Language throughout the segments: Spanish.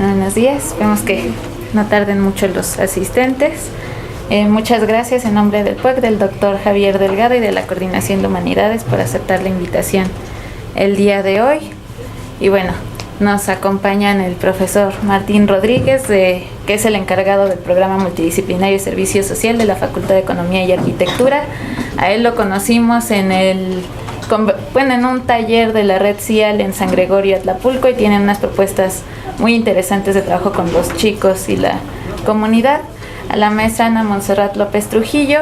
Buenos días, esperemos que no tarden mucho los asistentes. Muchas gracias en nombre del PUEC, del doctor Javier Delgado y de la Coordinación de Humanidades por aceptar la invitación el día de hoy. Y bueno, nos acompañan el profesor Martín Rodríguez, que es el encargado del programa multidisciplinario de Servicio Social de la Facultad de Economía y Arquitectura. A él lo conocimos en un taller de la red CIAL en San Gregorio Atlapulco, y tienen unas propuestas muy interesantes de trabajo con los chicos y la comunidad. A la maestra Ana Montserrat López Trujillo,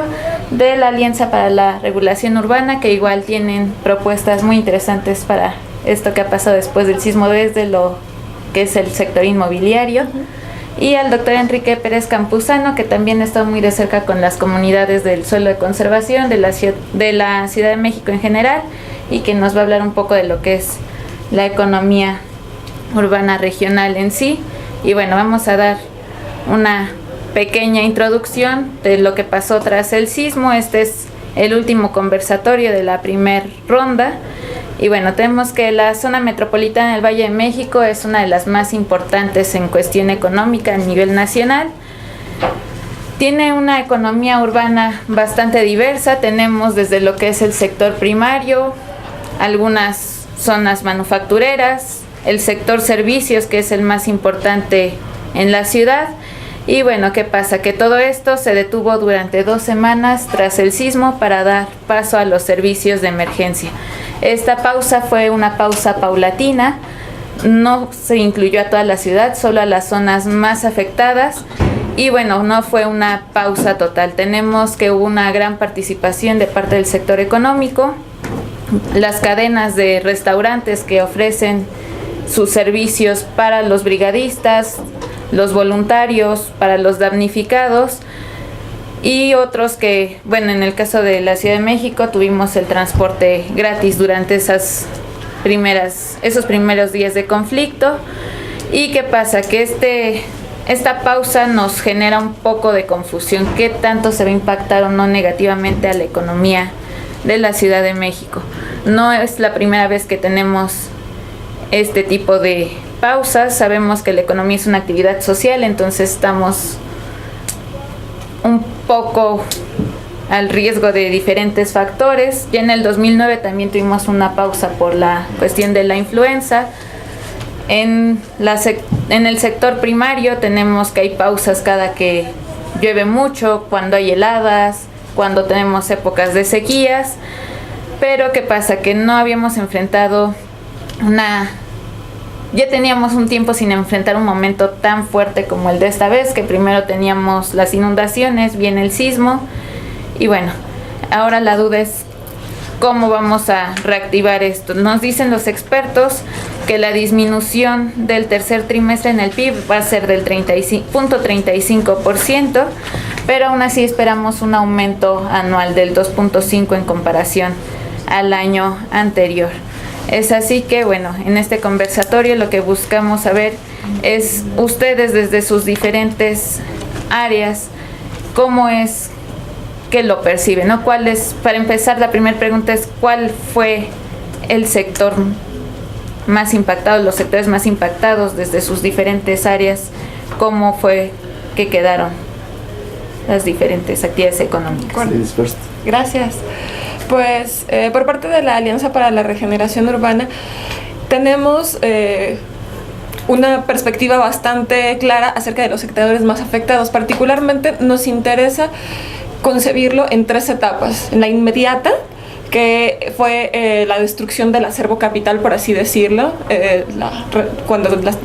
de la Alianza para la Regulación Urbana, que igual tienen propuestas muy interesantes para esto que ha pasado después del sismo desde lo que es el sector inmobiliario. Y al doctor Enrique Pérez Campuzano, que también está muy de cerca con las comunidades del suelo de conservación de la Ciudad de México en general, y que nos va a hablar un poco de lo que es la economía urbana regional en sí. Y bueno, vamos a dar una pequeña introducción de lo que pasó tras el sismo. Este es el último conversatorio de la primera ronda. Y bueno, tenemos que la zona metropolitana del Valle de México es una de las más importantes en cuestión económica a nivel nacional. Tiene una economía urbana bastante diversa. Tenemos desde lo que es el sector primario, algunas zonas manufactureras, el sector servicios, que es el más importante en la ciudad. Y bueno, ¿qué pasa? Que todo esto se detuvo durante 2 semanas tras el sismo para dar paso a los servicios de emergencia. Esta pausa fue una pausa paulatina, no se incluyó a toda la ciudad, solo a las zonas más afectadas. Y bueno, no fue una pausa total. Tenemos que hubo una gran participación de parte del sector económico, las cadenas de restaurantes que ofrecen sus servicios para los brigadistas, los voluntarios, para los damnificados, y otros que, bueno, en el caso de la Ciudad de México tuvimos el transporte gratis durante esos primeros días de conflicto. ¿Y qué pasa? Que esta pausa nos genera un poco de confusión. ¿Qué tanto se va a impactar o no negativamente a la economía de la Ciudad de México? No es la primera vez que tenemos este tipo de pausas. Sabemos que la economía es una actividad social, entonces estamos un poco al riesgo de diferentes factores. Ya en el 2009 también tuvimos una pausa por la cuestión de la influenza. En el sector primario tenemos que hay pausas cada que llueve mucho, cuando hay heladas, cuando tenemos épocas de sequías. Pero ¿qué pasa? Que no habíamos enfrentado ya teníamos un tiempo sin enfrentar un momento tan fuerte como el de esta vez, que primero teníamos las inundaciones, viene el sismo. Y bueno, ahora la duda es cómo vamos a reactivar esto. Nos dicen los expertos que la disminución del tercer trimestre en el PIB va a ser del 0.35%, pero aún así esperamos un aumento anual del 2.5% en comparación al año anterior. Es así que, bueno, en este conversatorio lo que buscamos saber es ustedes desde sus diferentes áreas, cómo es que lo perciben, ¿no? Para empezar, la primera pregunta es ¿cuál fue el sector más impactado, los sectores más impactados desde sus diferentes áreas? ¿Cómo fue que quedaron las diferentes actividades económicas? Gracias. Pues por parte de la Alianza para la Regeneración Urbana tenemos una perspectiva bastante clara acerca de los sectores más afectados. Particularmente nos interesa concebirlo en 3 etapas. En la inmediata, que fue la destrucción del acervo capital, por así decirlo, cuando las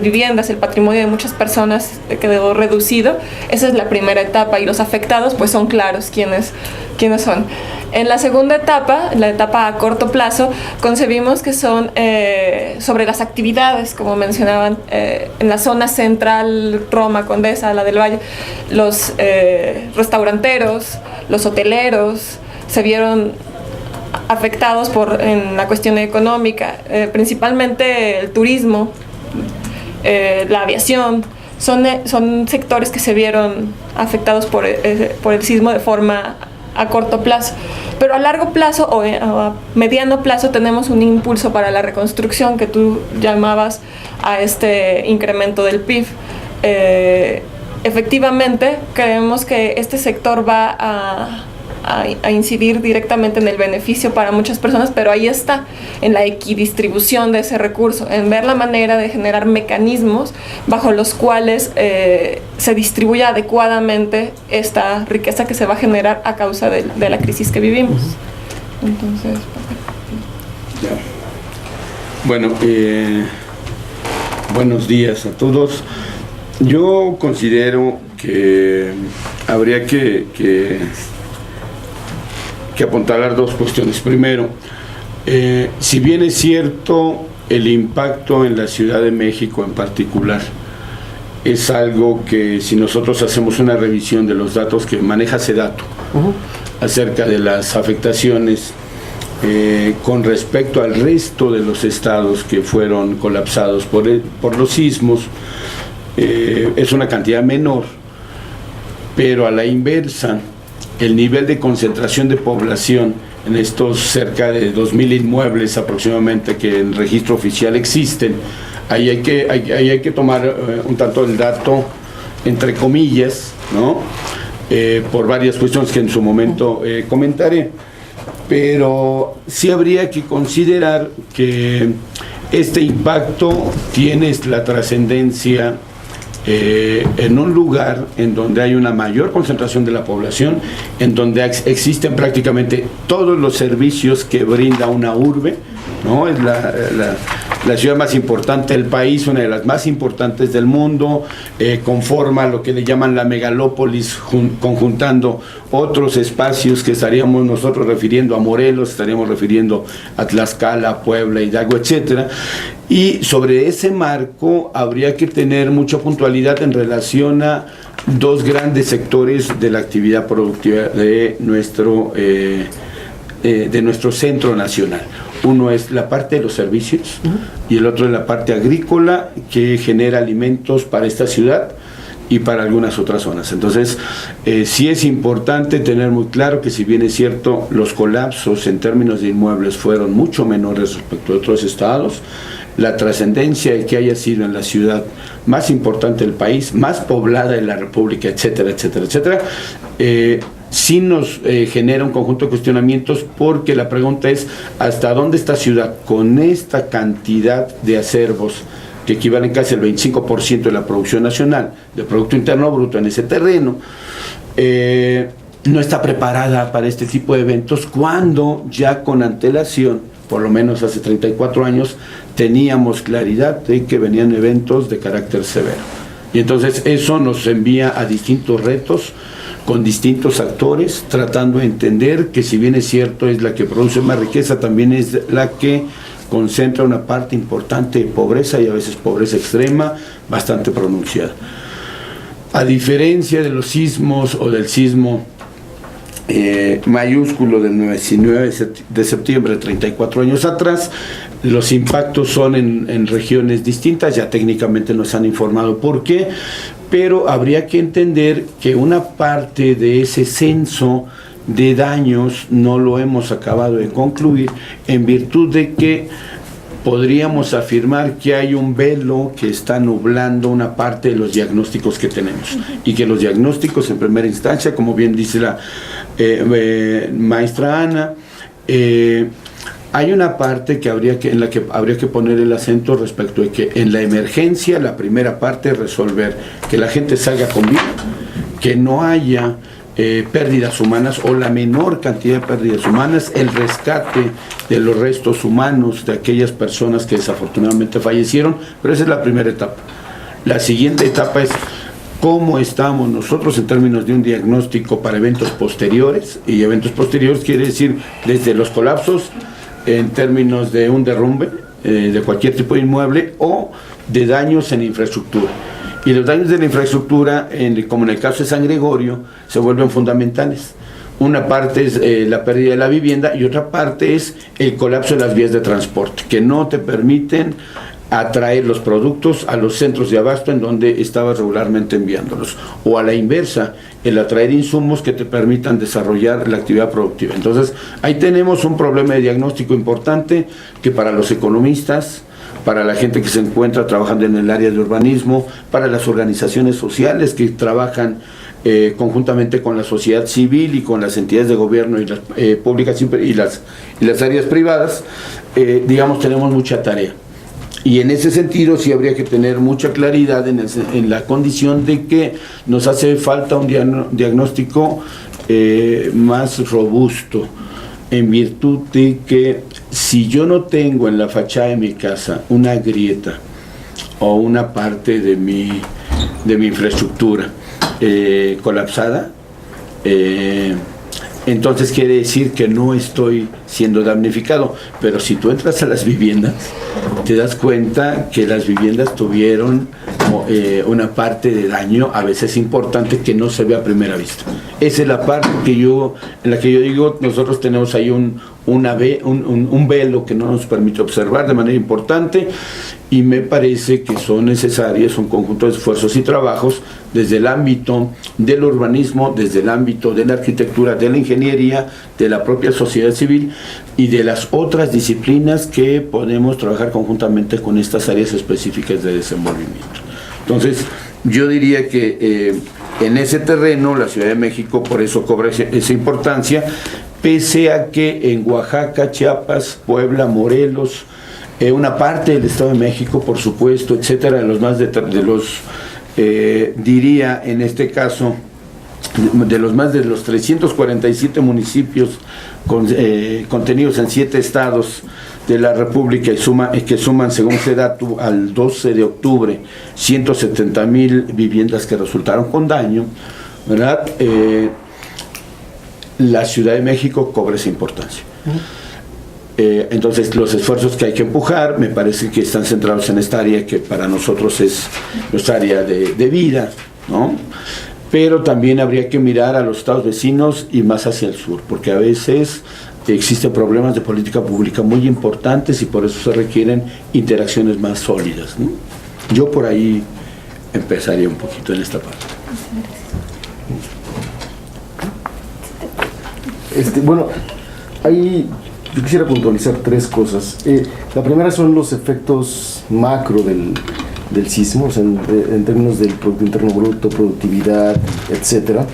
viviendas, el patrimonio de muchas personas quedó reducido. Esa es la primera etapa, y los afectados pues son claros quiénes son. En la segunda etapa, la etapa a corto plazo, concebimos que son sobre las actividades, como mencionaban, en la zona central, Roma, Condesa, la del Valle, los restauranteros, los hoteleros se vieron afectados en la cuestión económica, principalmente el turismo, la aviación. Son sectores que se vieron afectados por el sismo de forma a corto plazo. Pero a largo plazo o a mediano plazo tenemos un impulso para la reconstrucción que tú llamabas a este incremento del PIB. Efectivamente, creemos que este sector va a incidir directamente en el beneficio para muchas personas, pero ahí está, en la equidistribución de ese recurso, en ver la manera de generar mecanismos bajo los cuales se distribuya adecuadamente esta riqueza que se va a generar a causa de la crisis que vivimos. Entonces, ya. Bueno, buenos días a todos. Yo considero que habría que apuntalar dos cuestiones. Primero, si bien es cierto el impacto en la Ciudad de México en particular, es algo que si nosotros hacemos una revisión de los datos que maneja SEDATU acerca de las afectaciones con respecto al resto de los estados que fueron colapsados por los sismos, es una cantidad menor, pero a la inversa, el nivel de concentración de población en estos cerca de 2.000 inmuebles aproximadamente que en registro oficial existen, ahí hay que tomar un tanto el dato entre comillas, ¿no? Por varias cuestiones que en su momento comentaré, pero sí habría que considerar que este impacto tiene la trascendencia en un lugar en donde hay una mayor concentración de la población, en donde existen prácticamente todos los servicios que brinda una urbe, ¿no? Es la ciudad más importante del país, una de las más importantes del mundo, conforma lo que le llaman la megalópolis, conjuntando otros espacios que estaríamos nosotros refiriendo a Morelos, estaríamos refiriendo a Tlaxcala, Puebla, Hidalgo, etcétera. Y sobre ese marco habría que tener mucha puntualidad en relación a dos grandes sectores de la actividad productiva de nuestro centro nacional. Uno es la parte de los servicios y el otro es la parte agrícola, que genera alimentos para esta ciudad y para algunas otras zonas. Entonces, sí es importante tener muy claro que, si bien es cierto, los colapsos en términos de inmuebles fueron mucho menores respecto a otros estados, la trascendencia de que haya sido en la ciudad más importante del país, más poblada de la República, etcétera, etcétera, etcétera, sí nos genera un conjunto de cuestionamientos, porque la pregunta es: ¿hasta dónde esta ciudad, con esta cantidad de acervos que equivalen casi al 25% de la producción nacional, del Producto Interno Bruto en ese terreno, no está preparada para este tipo de eventos, cuando ya con antelación, por lo menos hace 34 años, teníamos claridad de que venían eventos de carácter severo? Y entonces eso nos envía a distintos retos, con distintos actores, tratando de entender que, si bien es cierto es la que produce más riqueza, también es la que concentra una parte importante de pobreza, y a veces pobreza extrema bastante pronunciada. A diferencia de los sismos o del sismo mayúsculo del 19 de septiembre, 34 años atrás, los impactos son en regiones distintas. Ya técnicamente nos han informado por qué, pero habría que entender que una parte de ese censo de daños no lo hemos acabado de concluir, en virtud de que podríamos afirmar que hay un velo que está nublando una parte de los diagnósticos que tenemos, y que los diagnósticos, en primera instancia, como bien dice la maestra Ana, hay una parte en la que habría que poner el acento respecto de que en la emergencia, la primera parte es resolver que la gente salga con vida, que no haya pérdidas humanas o la menor cantidad de pérdidas humanas, el rescate de los restos humanos de aquellas personas que desafortunadamente fallecieron, pero esa es la primera etapa. La siguiente etapa es cómo estamos nosotros en términos de un diagnóstico para eventos posteriores, y eventos posteriores quiere decir desde los colapsos en términos de un derrumbe de cualquier tipo de inmueble, o de daños en infraestructura. Y los daños de la infraestructura, como en el caso de San Gregorio, se vuelven fundamentales. Una parte es la pérdida de la vivienda, y otra parte es el colapso de las vías de transporte, que no te permiten a traer los productos a los centros de abasto en donde estabas regularmente enviándolos, o a la inversa, el atraer insumos que te permitan desarrollar la actividad productiva. Entonces, ahí tenemos un problema de diagnóstico importante que para los economistas, para la gente que se encuentra trabajando en el área de urbanismo, para las organizaciones sociales que trabajan conjuntamente con la sociedad civil y con las entidades de gobierno y las públicas y las áreas privadas, digamos, tenemos mucha tarea. Y en ese sentido sí habría que tener mucha claridad en la condición de que nos hace falta un diagnóstico más robusto, en virtud de que si yo no tengo en la fachada de mi casa una grieta o una parte de mi infraestructura colapsada, entonces quiere decir que no estoy siendo damnificado. Pero si tú entras a las viviendas, te das cuenta que las viviendas tuvieron una parte de daño, a veces importante, que no se ve a primera vista. Esa es la parte en la que yo digo, nosotros tenemos ahí un velo que no nos permite observar de manera importante, y me parece que son necesarios un conjunto de esfuerzos y trabajos desde el ámbito del urbanismo, desde el ámbito de la arquitectura, de la ingeniería, de la propia sociedad civil y de las otras disciplinas que podemos trabajar conjuntamente con estas áreas específicas de desenvolvimiento. Entonces, yo diría que en ese terreno la Ciudad de México por eso cobra esa importancia, pese a que en Oaxaca, Chiapas, Puebla, Morelos, una parte del Estado de México, por supuesto, etcétera, diría en este caso, de los 347 municipios contenidos en 7 estados de la República, que suman, según ese dato, al 12 de octubre, 170,000 viviendas que resultaron con daño, ¿verdad? La Ciudad de México cobra esa importancia. Entonces, los esfuerzos que hay que empujar, me parece que están centrados en esta área que para nosotros es nuestra área de vida, ¿no? Pero también habría que mirar a los estados vecinos y más hacia el sur, porque a veces existen problemas de política pública muy importantes y por eso se requieren interacciones más sólidas, ¿no? Yo por ahí empezaría un poquito en esta parte. Bueno, yo quisiera puntualizar 3 cosas. La primera son los efectos macro del sismo, o sea, en términos del Producto Interno Bruto, productividad, etcétera.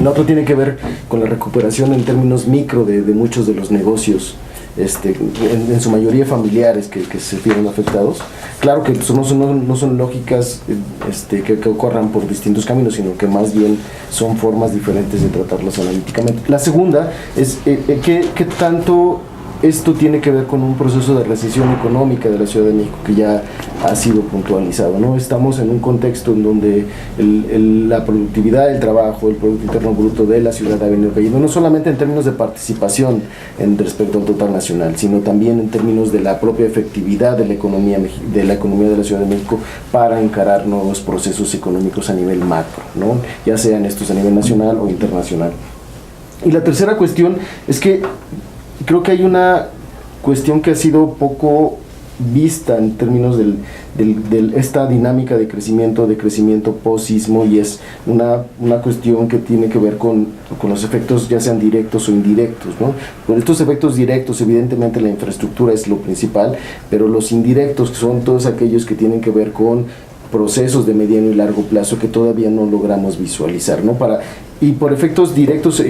La otra tiene que ver con la recuperación en términos micro de muchos de los negocios, en su mayoría familiares que se vieron afectados. Claro que no son lógicas que ocurran por distintos caminos, sino que más bien son formas diferentes de tratarlas analíticamente. La segunda es ¿qué tanto esto tiene que ver con un proceso de recesión económica de la Ciudad de México que ya ha sido puntualizado, ¿no? Estamos en un contexto en donde la productividad del trabajo, el Producto Interno Bruto de la ciudad ha venido cayendo, no solamente en términos de participación respecto al total nacional, sino también en términos de la propia efectividad de la economía de la Ciudad de México para encarar nuevos procesos económicos a nivel macro, ¿no? Ya sean estos a nivel nacional o internacional. Y la tercera cuestión es que creo que hay una cuestión que ha sido poco vista en términos de esta dinámica de crecimiento post-sismo, y es una cuestión que tiene que ver con los efectos ya sean directos o indirectos, ¿no? Con estos efectos directos, evidentemente la infraestructura es lo principal, pero los indirectos, que son todos aquellos que tienen que ver con procesos de mediano y largo plazo que todavía no logramos visualizar, ¿no? Y por efectos directos,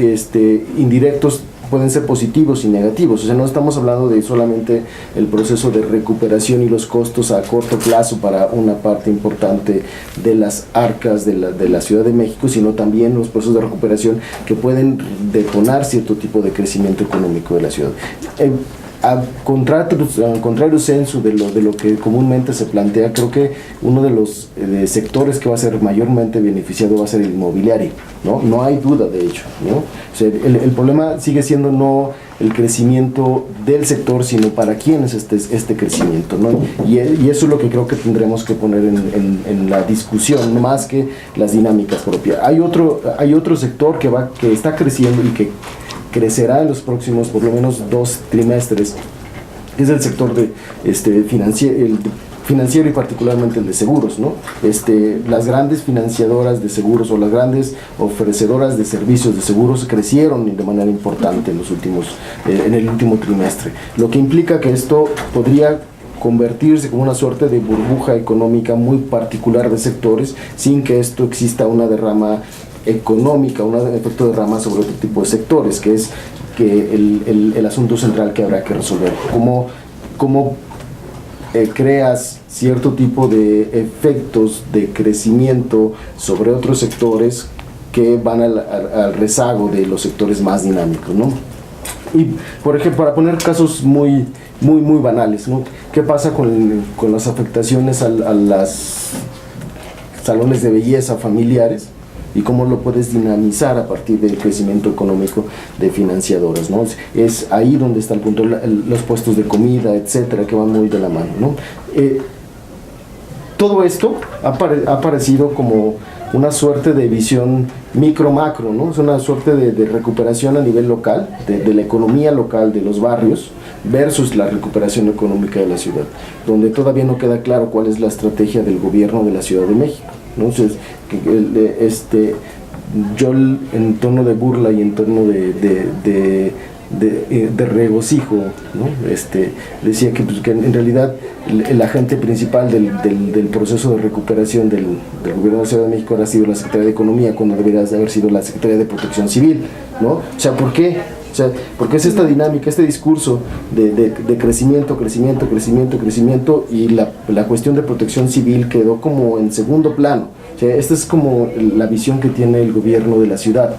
indirectos, pueden ser positivos y negativos. O sea, no estamos hablando de solamente el proceso de recuperación y los costos a corto plazo para una parte importante de las arcas de la Ciudad de México, sino también los procesos de recuperación que pueden detonar cierto tipo de crecimiento económico de la ciudad. Al contrario censo de lo que comúnmente se plantea, creo que uno de los sectores que va a ser mayormente beneficiado va a ser el inmobiliario, ¿no? No hay duda de ello, ¿no? O sea, el problema sigue siendo no el crecimiento del sector, sino para quién es este crecimiento, ¿no? Y eso es lo que creo que tendremos que poner en la discusión, no más que las dinámicas propias. Hay otro sector que está creciendo y que crecerá en los próximos por lo menos 2 trimestres, es el sector financiero y particularmente el de seguros, ¿no? Las grandes financiadoras de seguros o las grandes ofrecedoras de servicios de seguros crecieron de manera importante en el último trimestre, lo que implica que esto podría convertirse como una suerte de burbuja económica muy particular de sectores sin que esto exista una derrama económica, un efecto de derrama sobre otro tipo de sectores, que es el asunto central que habrá que resolver. ¿Cómo creas cierto tipo de efectos de crecimiento sobre otros sectores que van al rezago de los sectores más dinámicos, ¿no? Y, por ejemplo, para poner casos muy banales, ¿no? ¿Qué pasa con las afectaciones a las salones de belleza familiares? Y cómo lo puedes dinamizar a partir del crecimiento económico de financiadoras, ¿no? Es ahí donde está el punto, los puestos de comida, etcétera, que van muy de la mano, ¿no? Todo esto ha aparecido como una suerte de visión micro-macro, ¿no? Es una suerte de recuperación a nivel local, de la economía local, de los barrios, versus la recuperación económica de la ciudad, donde todavía no queda claro cuál es la estrategia del gobierno de la Ciudad de México, ¿no? Entonces, yo en tono de burla y en tono de regocijo, ¿no? Decía que en realidad el agente principal del proceso de recuperación del gobierno de la Ciudad de México ha sido la Secretaría de Economía, cuando debería de haber sido la Secretaría de Protección Civil, ¿no? O sea, ¿por qué? O sea, porque es esta dinámica, este discurso de crecimiento, y la cuestión de protección civil quedó como en segundo plano. O sea, esta es como la visión que tiene el gobierno de la ciudad.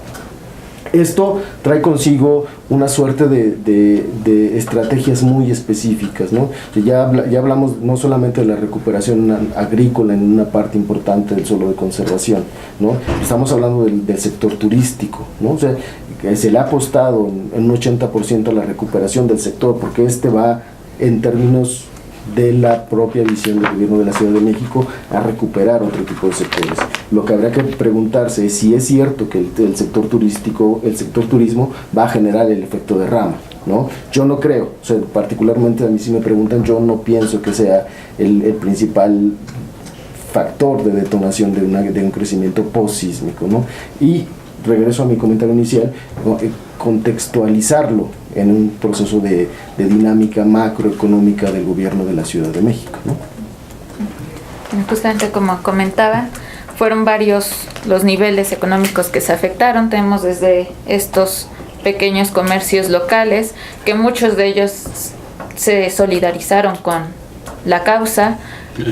Esto trae consigo una suerte de estrategias muy específicas, ¿no? Ya hablamos no solamente de la recuperación agrícola en una parte importante del suelo de conservación, ¿no? Estamos hablando del sector turístico, ¿no? O sea, que se le ha apostado en un 80% a la recuperación del sector, porque va en términos de la propia visión del gobierno de la Ciudad de México a recuperar otro tipo de sectores. Lo que habrá que preguntarse es si es cierto que el sector turismo va a generar el efecto de rama, ¿no? Yo no creo, o sea, particularmente a mí si me preguntan, yo no pienso que sea el principal factor de detonación de un crecimiento postsísmico, ¿no? Y regreso a mi comentario inicial, contextualizarlo en un proceso de dinámica macroeconómica del gobierno de la Ciudad de México, ¿no? Justamente como comentaba, fueron varios los niveles económicos que se afectaron. Tenemos desde estos pequeños comercios locales, que muchos de ellos se solidarizaron con la causa.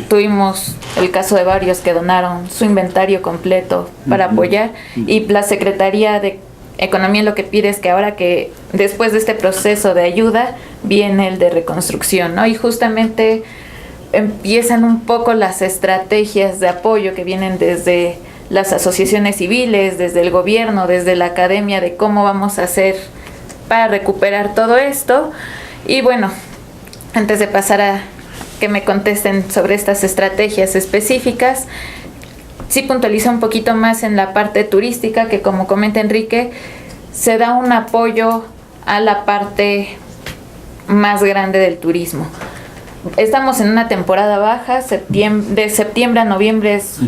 Tuvimos el caso de varios que donaron su inventario completo para apoyar, y la Secretaría de Economía lo que pide es que ahora que después de este proceso de ayuda viene el de reconstrucción, ¿no? Y justamente empiezan un poco las estrategias de apoyo que vienen desde las asociaciones civiles, desde el gobierno, desde la academia, de cómo vamos a hacer para recuperar todo esto. Y bueno, antes de pasar a que me contesten sobre estas estrategias específicas, sí puntualiza un poquito más en la parte turística, que como comenta Enrique, se da un apoyo a la parte más grande del turismo. Estamos en una temporada baja, de septiembre a noviembre es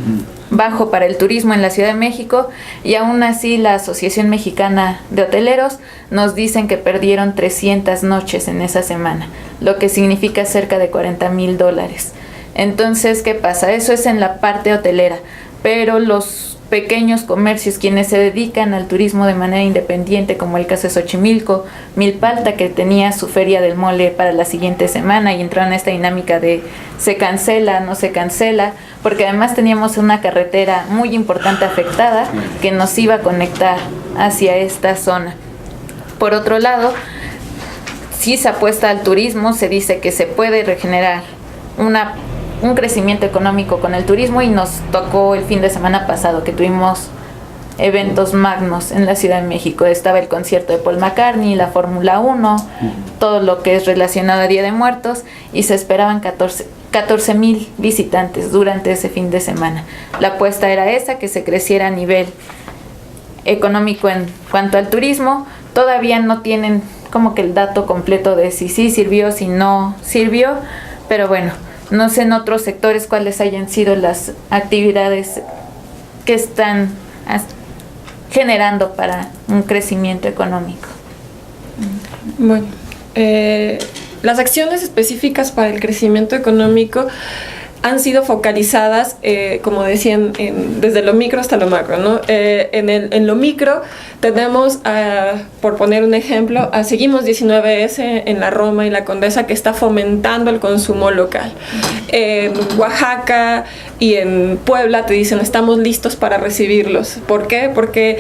bajo para el turismo en la Ciudad de México, y aún así la Asociación Mexicana de Hoteleros nos dicen que perdieron 300 noches en esa semana, lo que significa cerca de $40,000. Entonces, ¿qué pasa? Eso es en la parte hotelera, pero los pequeños comercios, quienes se dedican al turismo de manera independiente, como el caso de Xochimilco, Milpalta, que tenía su feria del mole para la siguiente semana y entraron en esta dinámica de se cancela, no se cancela, porque además teníamos una carretera muy importante afectada que nos iba a conectar hacia esta zona. Por otro lado, si se apuesta al turismo, se dice que se puede regenerar un crecimiento económico con el turismo, y nos tocó el fin de semana pasado que tuvimos eventos magnos en la Ciudad de México. Estaba el concierto de Paul McCartney, la Fórmula 1, todo lo que es relacionado a Día de Muertos, y se esperaban 14,000 visitantes durante ese fin de semana. La apuesta era esa, que se creciera a nivel económico en cuanto al turismo. Todavía no tienen como que el dato completo de si sí sirvió, si no sirvió, pero bueno, no sé en otros sectores cuáles hayan sido las actividades que están generando para un crecimiento económico. Bueno, las acciones específicas para el crecimiento económico han sido focalizadas, como decían, desde lo micro hasta lo macro, ¿no? En lo micro tenemos, por poner un ejemplo, Seguimos 19S en la Roma y la Condesa, que está fomentando el consumo local. En Oaxaca y en Puebla te dicen, estamos listos para recibirlos. ¿Por qué? Porque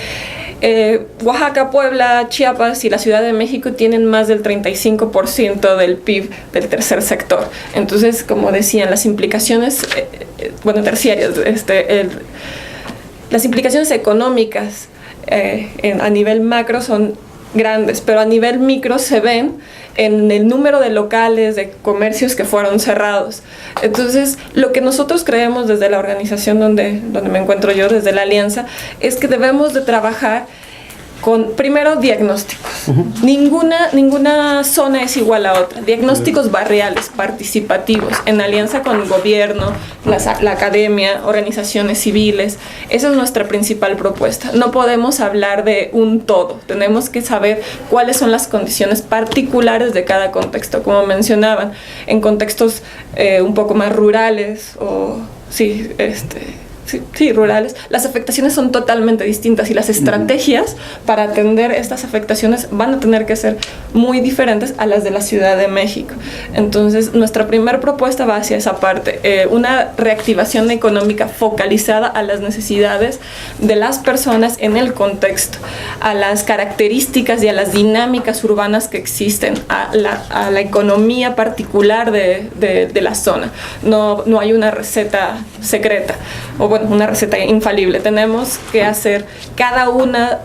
Oaxaca, Puebla, Chiapas y la Ciudad de México tienen más del 35% del PIB del tercer sector. Entonces, como decían, las implicaciones, terciarias, las implicaciones económicas a nivel macro son grandes, pero a nivel micro se ven en el número de locales, de comercios que fueron cerrados. Entonces, lo que nosotros creemos desde la organización donde me encuentro yo, desde la Alianza, es que debemos de trabajar con, primero, diagnósticos. Ninguna zona es igual a otra. Diagnósticos barriales, participativos, en alianza con el gobierno, la academia, organizaciones civiles. Esa es nuestra principal propuesta. No podemos hablar de un todo. Tenemos que saber cuáles son las condiciones particulares de cada contexto. Como mencionaban, en contextos un poco más rurales o rurales, las afectaciones son totalmente distintas y las estrategias para atender estas afectaciones van a tener que ser muy diferentes a las de la Ciudad de México. Entonces, nuestra primera propuesta va hacia esa parte, una reactivación económica focalizada a las necesidades de las personas en el contexto, a las características y a las dinámicas urbanas que existen, a la economía particular de la zona. No hay una receta secreta, o una receta infalible. Tenemos que hacer cada una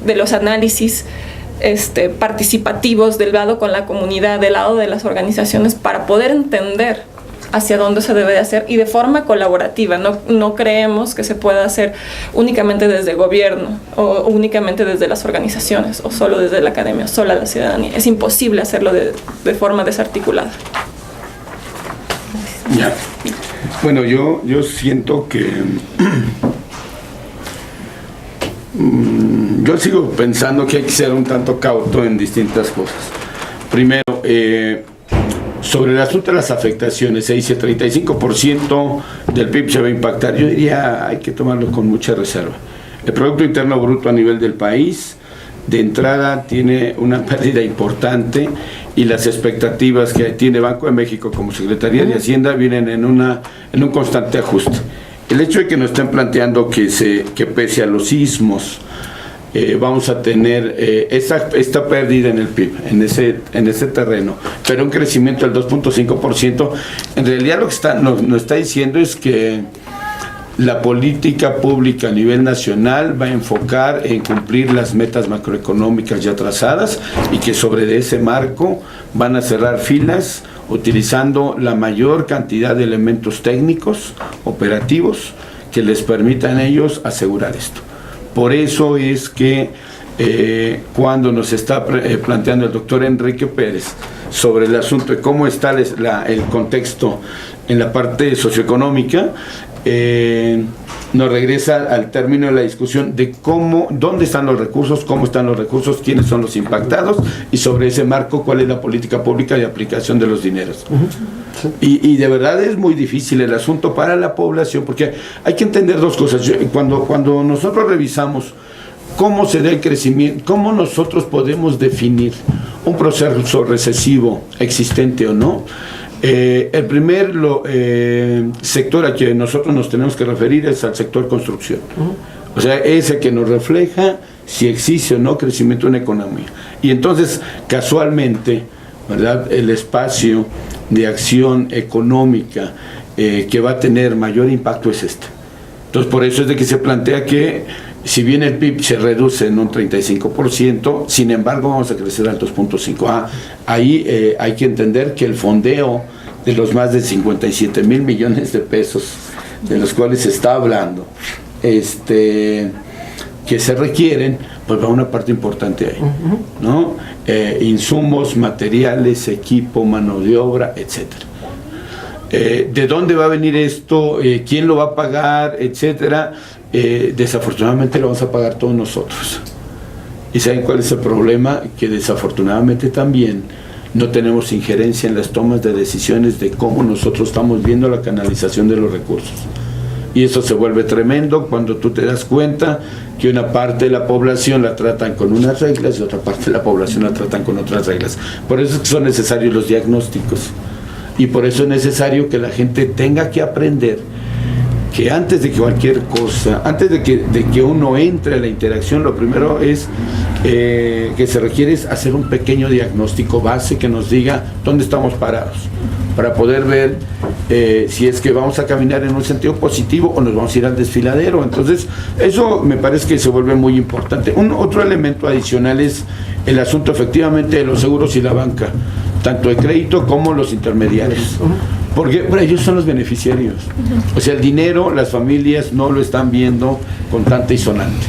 de los análisis participativos del lado con la comunidad, del lado de las organizaciones, para poder entender hacia dónde se debe de hacer y de forma colaborativa. No creemos que se pueda hacer únicamente desde el gobierno o únicamente desde las organizaciones o solo desde la academia, solo la ciudadanía. Es imposible hacerlo de forma desarticulada. Ya. Bueno, yo siento que yo sigo pensando que hay que ser un tanto cauto en distintas cosas. Primero, sobre el asunto de las afectaciones, se dice 35% del PIB se va a impactar. Yo diría, hay que tomarlo con mucha reserva. El Producto Interno Bruto a nivel del país, de entrada, tiene una pérdida importante, y las expectativas que tiene Banco de México como Secretaría de Hacienda vienen en un constante ajuste. El hecho de que nos estén planteando que pese a los sismos vamos a tener esta pérdida en el PIB, en ese terreno, pero un crecimiento del 2.5%, en realidad lo que nos está diciendo es que la política pública a nivel nacional va a enfocar en cumplir las metas macroeconómicas ya trazadas, y que sobre ese marco van a cerrar filas utilizando la mayor cantidad de elementos técnicos, operativos, que les permitan a ellos asegurar esto. Por eso es que cuando nos está planteando el doctor Enrique Pérez sobre el asunto de cómo está el contexto en la parte socioeconómica, nos regresa al término de la discusión de dónde están los recursos, cómo están los recursos, quiénes son los impactados, y sobre ese marco cuál es la política pública de aplicación de los dineros. Y de verdad es muy difícil el asunto para la población, porque hay que entender dos cosas. Cuando nosotros revisamos cómo se da el crecimiento, cómo nosotros podemos definir un proceso recesivo existente o no, el primer sector a que nosotros nos tenemos que referir es al sector construcción. O sea, es el que nos refleja si existe o no crecimiento en economía. Y entonces, casualmente, ¿verdad?, el espacio de acción económica que va a tener mayor impacto es este. Entonces, por eso es de que se plantea que, si bien el PIB se reduce en un 35%, sin embargo vamos a crecer al 2.5%. Ahí hay que entender que el fondeo de los más de 57,000 millones de pesos de los cuales se está hablando, que se requieren, pues va una parte importante ahí, ¿no? Insumos, materiales, equipo, mano de obra, etcétera. ¿De dónde va a venir esto? ¿Quién lo va a pagar? Etcétera. Desafortunadamente lo vamos a pagar todos nosotros. ¿Y saben cuál es el problema? Que desafortunadamente también no tenemos injerencia en las tomas de decisiones de cómo nosotros estamos viendo la canalización de los recursos. Y eso se vuelve tremendo cuando tú te das cuenta que una parte de la población la tratan con unas reglas y otra parte de la población la tratan con otras reglas. Por eso es que son necesarios los diagnósticos. Y por eso es necesario que la gente tenga que aprender que antes de que cualquier cosa, antes de que uno entre a la interacción, lo primero es que se requiere es hacer un pequeño diagnóstico base que nos diga dónde estamos parados, para poder ver si es que vamos a caminar en un sentido positivo o nos vamos a ir al desfiladero. Entonces, eso me parece que se vuelve muy importante. Otro elemento adicional es el asunto efectivamente de los seguros y la banca, tanto de crédito como los intermediarios. Porque ellos son los beneficiarios. O sea, el dinero, las familias no lo están viendo con tanta y sonante.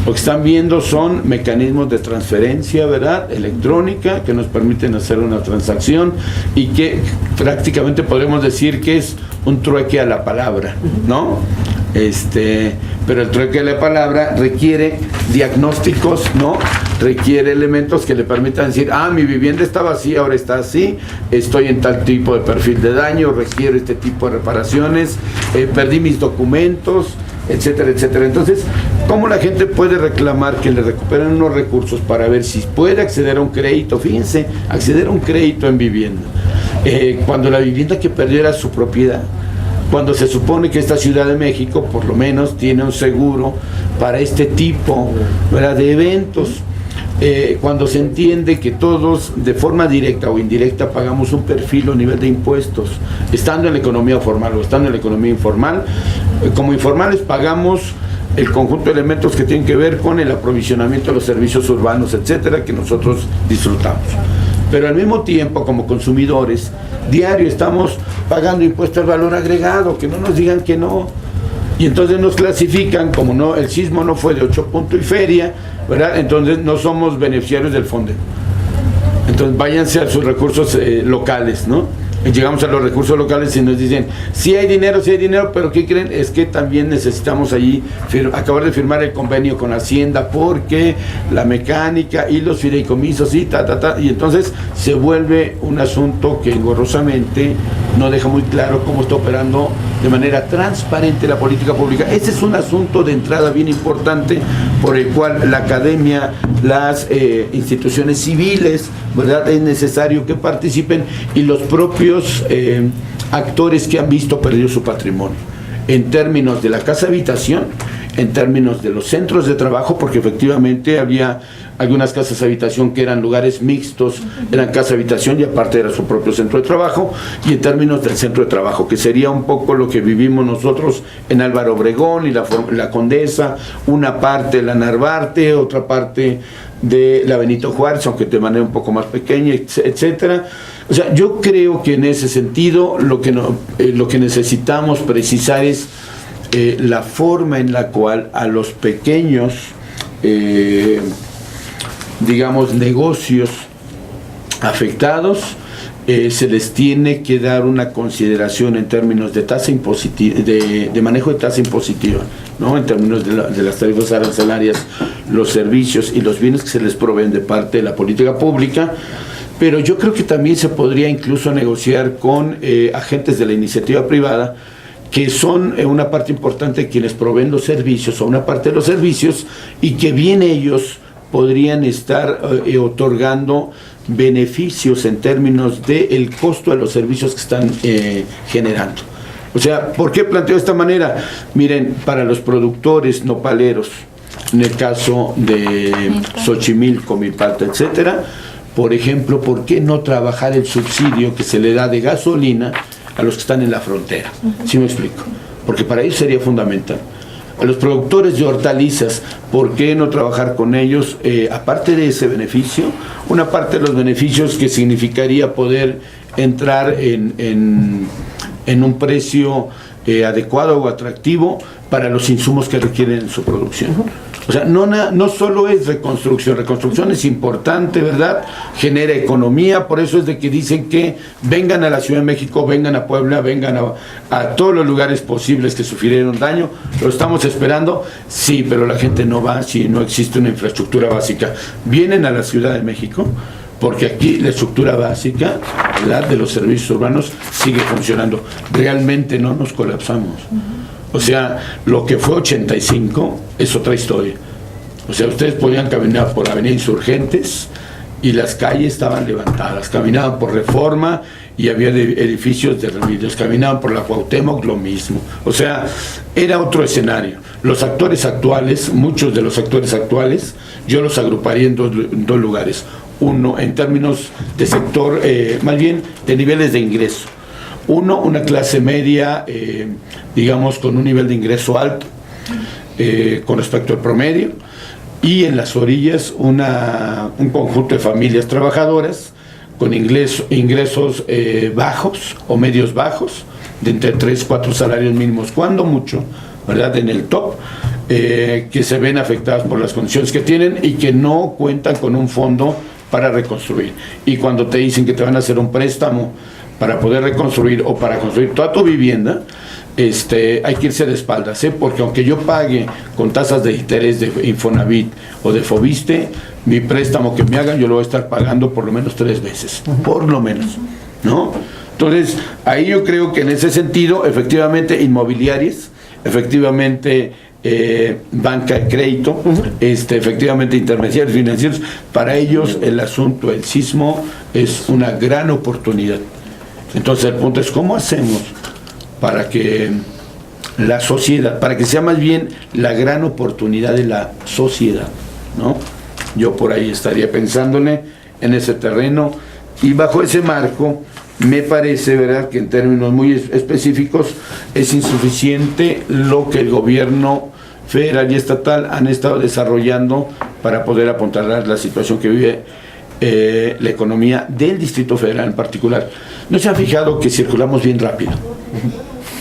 Lo que están viendo son mecanismos de transferencia, ¿verdad?, electrónica, que nos permiten hacer una transacción y que prácticamente podemos decir que es un trueque a la palabra, ¿no? Pero el trueque a la palabra requiere diagnósticos, ¿no? Requiere elementos que le permitan decir, mi vivienda estaba así, ahora está así, estoy en tal tipo de perfil de daño, requiero este tipo de reparaciones, perdí mis documentos, etcétera, etcétera. Entonces, ¿cómo la gente puede reclamar que le recuperen unos recursos para ver si puede acceder a un crédito? Fíjense, acceder a un crédito en vivienda. Cuando la vivienda que perdió era su propiedad, cuando se supone que esta Ciudad de México, por lo menos, tiene un seguro para este tipo, ¿verdad?, de eventos. Cuando se entiende que todos, de forma directa o indirecta, pagamos un perfil o nivel de impuestos, estando en la economía formal o estando en la economía informal, como informales pagamos el conjunto de elementos que tienen que ver con el aprovisionamiento de los servicios urbanos, etcétera, que nosotros disfrutamos. Pero al mismo tiempo, como consumidores, diario estamos pagando impuesto al valor agregado, que no nos digan que no. Y entonces nos clasifican, como no, el sismo no fue de 8 puntos y feria, ¿verdad? Entonces no somos beneficiarios del fondo. Entonces váyanse a sus recursos locales, ¿no? Llegamos a los recursos locales y nos dicen, sí hay dinero, pero ¿qué creen? Es que también necesitamos allí acabar de firmar el convenio con Hacienda porque la mecánica y los fideicomisos y y entonces se vuelve un asunto que engorrosamente no deja muy claro cómo está operando de manera transparente la política pública. Ese es un asunto de entrada bien importante por el cual la academia, las instituciones civiles, ¿verdad?, es necesario que participen, y los propios actores que han visto perdido su patrimonio, en términos de la casa habitación, en términos de los centros de trabajo, porque efectivamente había algunas casas de habitación que eran lugares mixtos, eran casa habitación y aparte era su propio centro de trabajo, y en términos del centro de trabajo, que sería un poco lo que vivimos nosotros en Álvaro Obregón y la Condesa, una parte la Narvarte, otra parte de la Benito Juárez, aunque de manera un poco más pequeña, etcétera. O sea, yo creo que en ese sentido lo que necesitamos precisar es la forma en la cual a los pequeños digamos, negocios afectados, se les tiene que dar una consideración en términos de tasa impositiva, de manejo de tasa impositiva, ¿no?, en términos de las tarifas arancelarias, los servicios y los bienes que se les proveen de parte de la política pública. Pero yo creo que también se podría incluso negociar con agentes de la iniciativa privada, que son una parte importante de quienes proveen los servicios, o una parte de los servicios, y que bien ellos podrían estar otorgando beneficios en términos del costo de los servicios que están generando. O sea, ¿por qué planteo de esta manera? Miren, para los productores nopaleros, en el caso de Xochimilco, Milpalta, etcétera, por ejemplo, ¿por qué no trabajar el subsidio que se le da de gasolina a los que están en la frontera? ¿Sí me explico? Porque para ellos sería fundamental. A los productores de hortalizas, ¿por qué no trabajar con ellos? Aparte de ese beneficio, una parte de los beneficios que significaría poder entrar en un precio adecuado o atractivo para los insumos que requieren en su producción. O sea, no solo es reconstrucción es importante, ¿verdad? Genera economía, por eso es de que dicen que vengan a la Ciudad de México, vengan a Puebla, vengan a todos los lugares posibles que sufrieron daño. Lo estamos esperando, sí, pero la gente no va si no existe una infraestructura básica. Vienen a la Ciudad de México porque aquí la estructura básica, ¿verdad?, de los servicios urbanos sigue funcionando. Realmente no nos colapsamos. O sea, lo que fue 85 es otra historia. O sea, ustedes podían caminar por la Avenida Insurgentes y las calles estaban levantadas. Caminaban por Reforma y había edificios derruidos. Caminaban por la Cuauhtémoc, lo mismo. O sea, era otro escenario. Los actores actuales, muchos de los actores actuales, yo los agruparía en dos lugares. Uno, en términos de sector, más bien de niveles de ingreso. Uno, una clase media, digamos, con un nivel de ingreso alto, con respecto al promedio, y en las orillas un conjunto de familias trabajadoras con ingresos bajos o medios bajos, de entre 3, 4 salarios mínimos, cuando mucho, ¿verdad?, en el top, que se ven afectadas por las condiciones que tienen y que no cuentan con un fondo para reconstruir. Y cuando te dicen que te van a hacer un préstamo para poder reconstruir o para construir toda tu vivienda, hay que irse de espaldas, porque aunque yo pague con tasas de interés de Infonavit o de Fobiste, mi préstamo que me hagan yo lo voy a estar pagando por lo menos 3 veces, por lo menos, ¿no? Entonces, ahí yo creo que en ese sentido, efectivamente, inmobiliarias, efectivamente, banca de crédito, efectivamente intermediarios financieros, para ellos el asunto del sismo es una gran oportunidad. Entonces el punto es cómo hacemos para que la sociedad, para que sea más bien la gran oportunidad de la sociedad, ¿no? Yo por ahí estaría pensándole en ese terreno, y bajo ese marco me parece, ¿verdad?, que en términos muy específicos es insuficiente lo que el gobierno federal y estatal han estado desarrollando para poder apuntalar la situación que vive la economía del Distrito Federal en particular. ¿No se han fijado que circulamos bien rápido?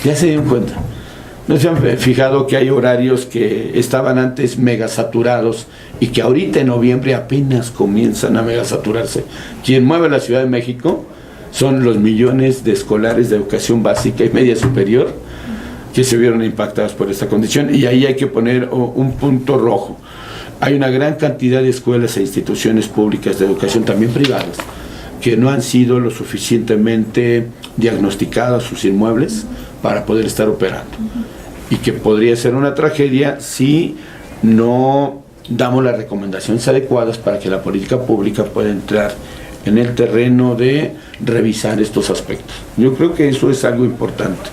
Ya se dieron cuenta. ¿No se han fijado que hay horarios que estaban antes megasaturados y que ahorita en noviembre apenas comienzan a megasaturarse? Quien mueve la Ciudad de México son los millones de escolares de educación básica y media superior que se vieron impactados por esta condición, y ahí hay que poner un punto rojo. Hay una gran cantidad de escuelas e instituciones públicas de educación, también privadas, que no han sido lo suficientemente diagnosticadas sus inmuebles para poder estar operando, y que podría ser una tragedia si no damos las recomendaciones adecuadas para que la política pública pueda entrar en el terreno de revisar estos aspectos. Yo creo que eso es algo importante.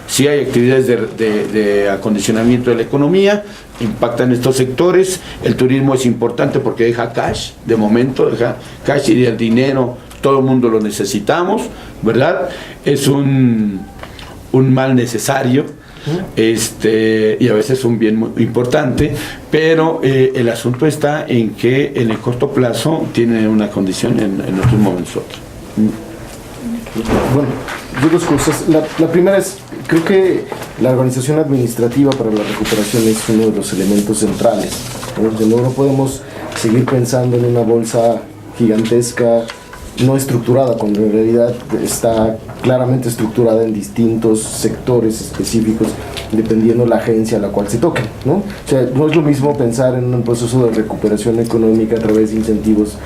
Sí hay actividades de acondicionamiento de la economía, impactan estos sectores. El turismo es importante porque deja cash, de momento deja cash, y el dinero todo el mundo lo necesitamos, ¿verdad? Es un mal necesario, y a veces un bien muy importante, pero el asunto está en que en el corto plazo tiene una condición, en otros momentos otra. Bueno, yo dos cosas. La primera es, creo que la organización administrativa para la recuperación es uno de los elementos centrales. No podemos seguir pensando en una bolsa gigantesca, no estructurada, cuando en realidad está claramente estructurada en distintos sectores específicos, dependiendo la agencia a la cual se toque, ¿no? O sea, no es lo mismo pensar en un proceso de recuperación económica a través de incentivos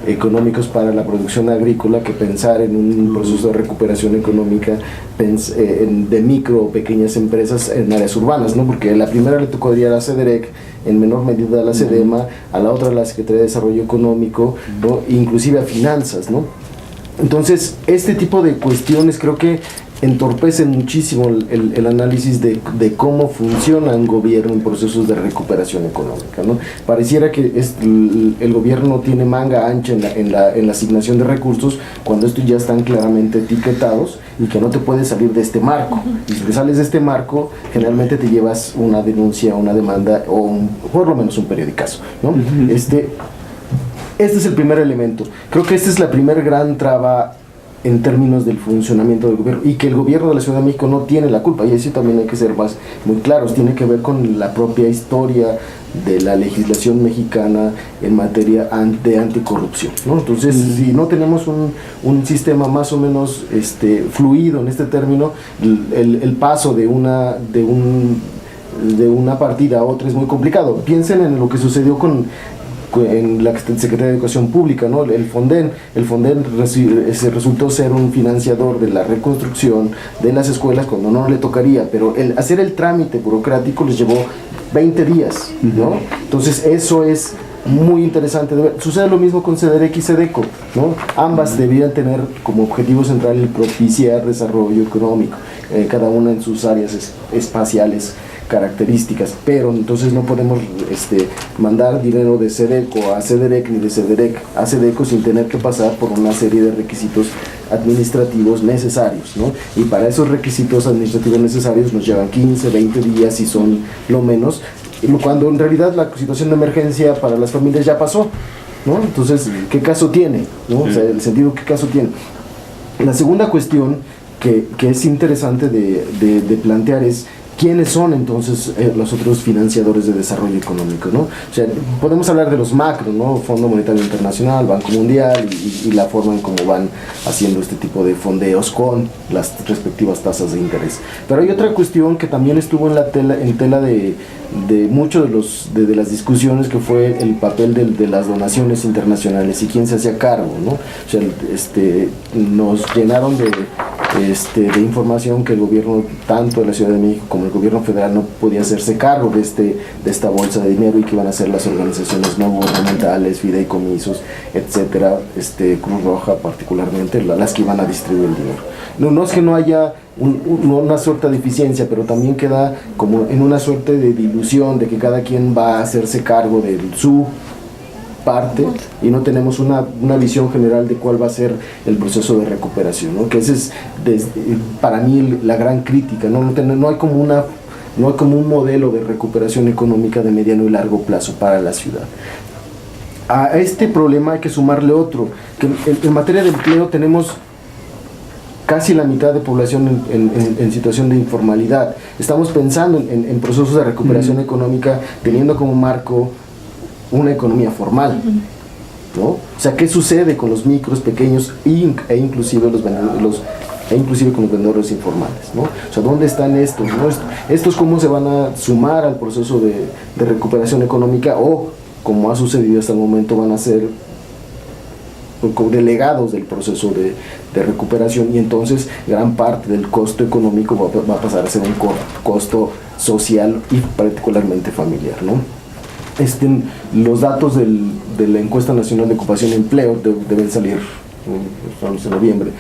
económicos para la producción agrícola que pensar en un proceso de recuperación económica de micro o pequeñas empresas en áreas urbanas, ¿no? Porque la primera le tocaría a la CEDEREC, en menor medida a la SEDEMA, a la otra a la Secretaría de Desarrollo Económico, ¿no?, inclusive a Finanzas, ¿no? Entonces, este tipo de cuestiones creo que entorpecen muchísimo el análisis de cómo funciona un gobierno en procesos de recuperación económica, ¿no? Pareciera que el gobierno no tiene manga ancha en la asignación de recursos, cuando estos ya están claramente etiquetados y que no te puedes salir de este marco. Y si te sales de este marco, generalmente te llevas una denuncia, una demanda o por lo menos un periodicazo, ¿no? Este es el primer elemento. Creo que esta es la primera gran traba en términos del funcionamiento del gobierno, y que el gobierno de la Ciudad de México no tiene la culpa, y eso también hay que ser más muy claros, tiene que ver con la propia historia de la legislación mexicana en materia de anticorrupción, ¿no? Entonces, si no tenemos un sistema más o menos fluido en este término, el paso de una partida a otra es muy complicado. Piensen en lo que sucedió en la Secretaría de Educación Pública, ¿no? El Fonden resultó ser un financiador de la reconstrucción de las escuelas cuando no le tocaría, pero hacer el trámite burocrático les llevó 20 días, ¿no? Entonces eso es muy interesante de ver. Sucede lo mismo con CEDEREC y SEDECO, ¿no? Ambas debían tener como objetivo central el propiciar desarrollo económico, cada una en sus áreas espaciales características, pero entonces no podemos mandar dinero de SEDECO a CEDEREC ni de CEDEREC a SEDECO sin tener que pasar por una serie de requisitos administrativos necesarios, ¿no? Y para esos requisitos administrativos necesarios nos llevan 15, 20 días y son lo menos, cuando en realidad la situación de emergencia para las familias ya pasó, ¿no? Entonces, ¿qué caso tiene? ¿No? O sea, el sentido, ¿qué caso tiene? La segunda cuestión que es interesante de plantear es ¿quiénes son entonces los otros financiadores de desarrollo económico, ¿no? O sea, podemos hablar de los macros, ¿no? Fondo Monetario Internacional, Banco Mundial y la forma en cómo van haciendo este tipo de fondeos con las respectivas tasas de interés. Pero hay otra cuestión que también estuvo en tela de muchos de las discusiones, que fue el papel de las donaciones internacionales y quién se hacía cargo, ¿no? O sea, nos llenaron de información que el gobierno, tanto de la Ciudad de México como el gobierno federal, no podía hacerse cargo de esta bolsa de dinero, y que iban a ser las organizaciones no gubernamentales, fideicomisos, etcétera, Cruz Roja particularmente, las que iban a distribuir el dinero. No es que no haya una suerte de eficiencia, pero también queda como en una suerte de dilución de que cada quien va a hacerse cargo de su parte y no tenemos una visión general de cuál va a ser el proceso de recuperación, ¿no? Que ese es para mí la gran crítica, ¿no? No hay como un modelo de recuperación económica de mediano y largo plazo para la ciudad. A este problema hay que sumarle otro, que en materia de empleo tenemos casi la mitad de población en situación de informalidad. Estamos pensando en procesos de recuperación económica teniendo como marco una economía formal, ¿no? O sea, ¿qué sucede con los micros, pequeños e inclusive con los vendedores informales, ¿no? O sea, ¿dónde están estos, no? Estos cómo se van a sumar al proceso de recuperación económica, o, como ha sucedido hasta el momento, van a ser delegados del proceso de recuperación, y entonces gran parte del costo económico va a pasar a ser un costo social y particularmente familiar, ¿no? Los datos de la Encuesta Nacional de Ocupación y Empleo deben salir en noviembre,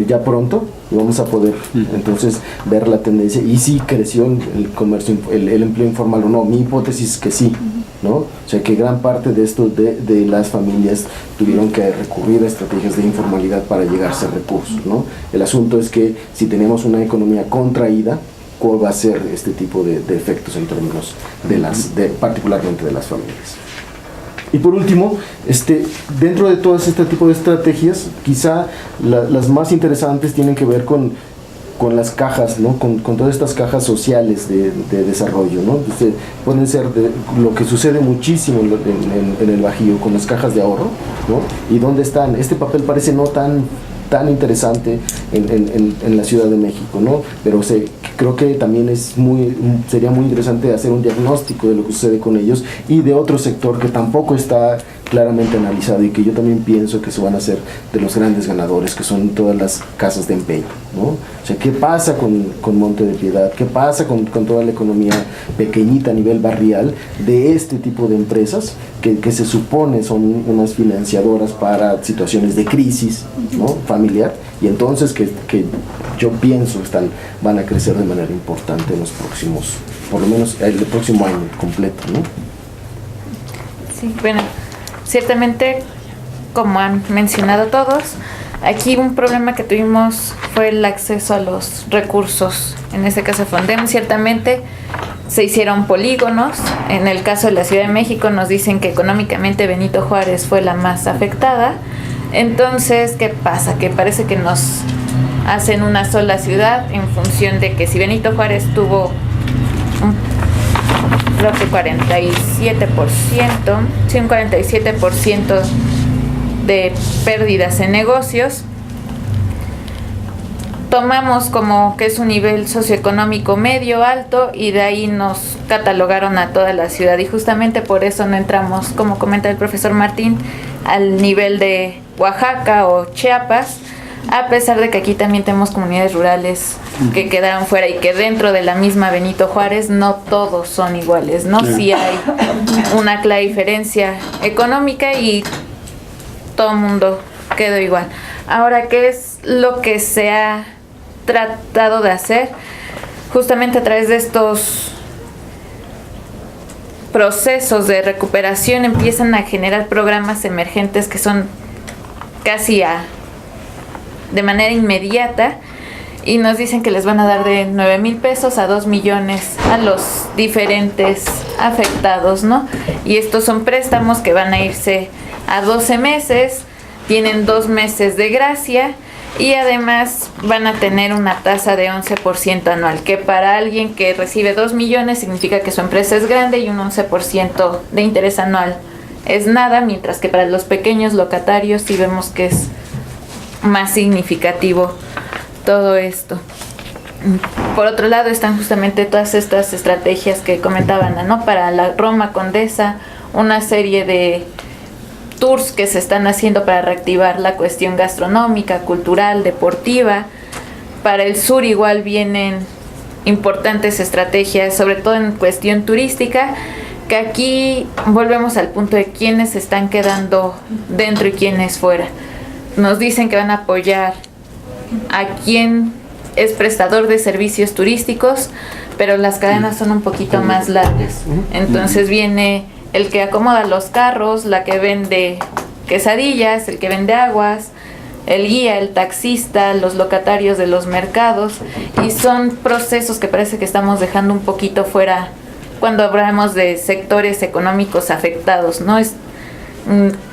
ya pronto, y vamos a poder entonces ver la tendencia y si creció el comercio, el empleo informal o no. Mi hipótesis es que sí, ¿no? O sea, que gran parte de esto de las familias tuvieron que recurrir a estrategias de informalidad para llegarse a recursos, ¿no? El asunto es que si tenemos una economía contraída, ¿cuál va a ser este tipo de efectos en términos particularmente de las familias? Y por último, dentro de todo este tipo de estrategias, quizá las más interesantes tienen que ver con las cajas, ¿no? Con todas estas cajas sociales de desarrollo, ¿no? Pueden ser lo que sucede muchísimo en el Bajío con las cajas de ahorro, ¿no? ¿Y dónde están? Este papel parece no tan interesante en la Ciudad de México, ¿no? Pero creo que también sería muy interesante hacer un diagnóstico de lo que sucede con ellos y de otro sector que tampoco está claramente analizado y que yo también pienso que se van a ser de los grandes ganadores, que son todas las casas de empeño, ¿no? O sea, ¿qué pasa con Monte de Piedad? ¿Qué pasa con toda la economía pequeñita a nivel barrial de este tipo de empresas que se supone son unas financiadoras para situaciones de crisis, ¿no? familiar, y entonces que yo pienso van a crecer de manera importante en los próximos, por lo menos el próximo año completo, ¿no? Sí, bueno, ciertamente, como han mencionado todos, aquí un problema que tuvimos fue el acceso a los recursos. En este caso Fondem, ciertamente se hicieron polígonos. En el caso de la Ciudad de México nos dicen que económicamente Benito Juárez fue la más afectada. Entonces, ¿qué pasa? Que parece que nos hacen una sola ciudad en función de que si Benito Juárez tuvo creo que 47%, sí, un 47% de pérdidas en negocios, tomamos como que es un nivel socioeconómico medio alto y de ahí nos catalogaron a toda la ciudad, y justamente por eso no entramos, como comenta el profesor Martín, al nivel de Oaxaca o Chiapas, a pesar de que aquí también tenemos comunidades rurales que quedaron fuera y que dentro de la misma Benito Juárez no todos son iguales, ¿no? Sí hay una clara diferencia económica y todo el mundo quedó igual. Ahora, ¿qué es lo que se ha tratado de hacer? Justamente a través de estos procesos de recuperación empiezan a generar programas emergentes que son casi de manera inmediata, y nos dicen que les van a dar de 9,000 pesos a 2 millones a los diferentes afectados, ¿no? Y estos son préstamos que van a irse a 12 meses, tienen 2 meses de gracia y además van a tener una tasa de 11% anual, que para alguien que recibe 2 millones significa que su empresa es grande, y un 11% de interés anual es nada, mientras que para los pequeños locatarios sí vemos que es más significativo todo esto. Por otro lado están justamente todas estas estrategias que comentaban, ¿no? Para la Roma Condesa, una serie de tours que se están haciendo para reactivar la cuestión gastronómica, cultural, deportiva. Para el sur igual vienen importantes estrategias, sobre todo en cuestión turística, que aquí volvemos al punto de quiénes se están quedando dentro y quiénes fuera. Nos dicen que van a apoyar a quien es prestador de servicios turísticos, pero las cadenas son un poquito más largas. Entonces viene el que acomoda los carros, la que vende quesadillas, el que vende aguas, el guía, el taxista, los locatarios de los mercados, y son procesos que parece que estamos dejando un poquito fuera cuando hablamos de sectores económicos afectados, ¿no?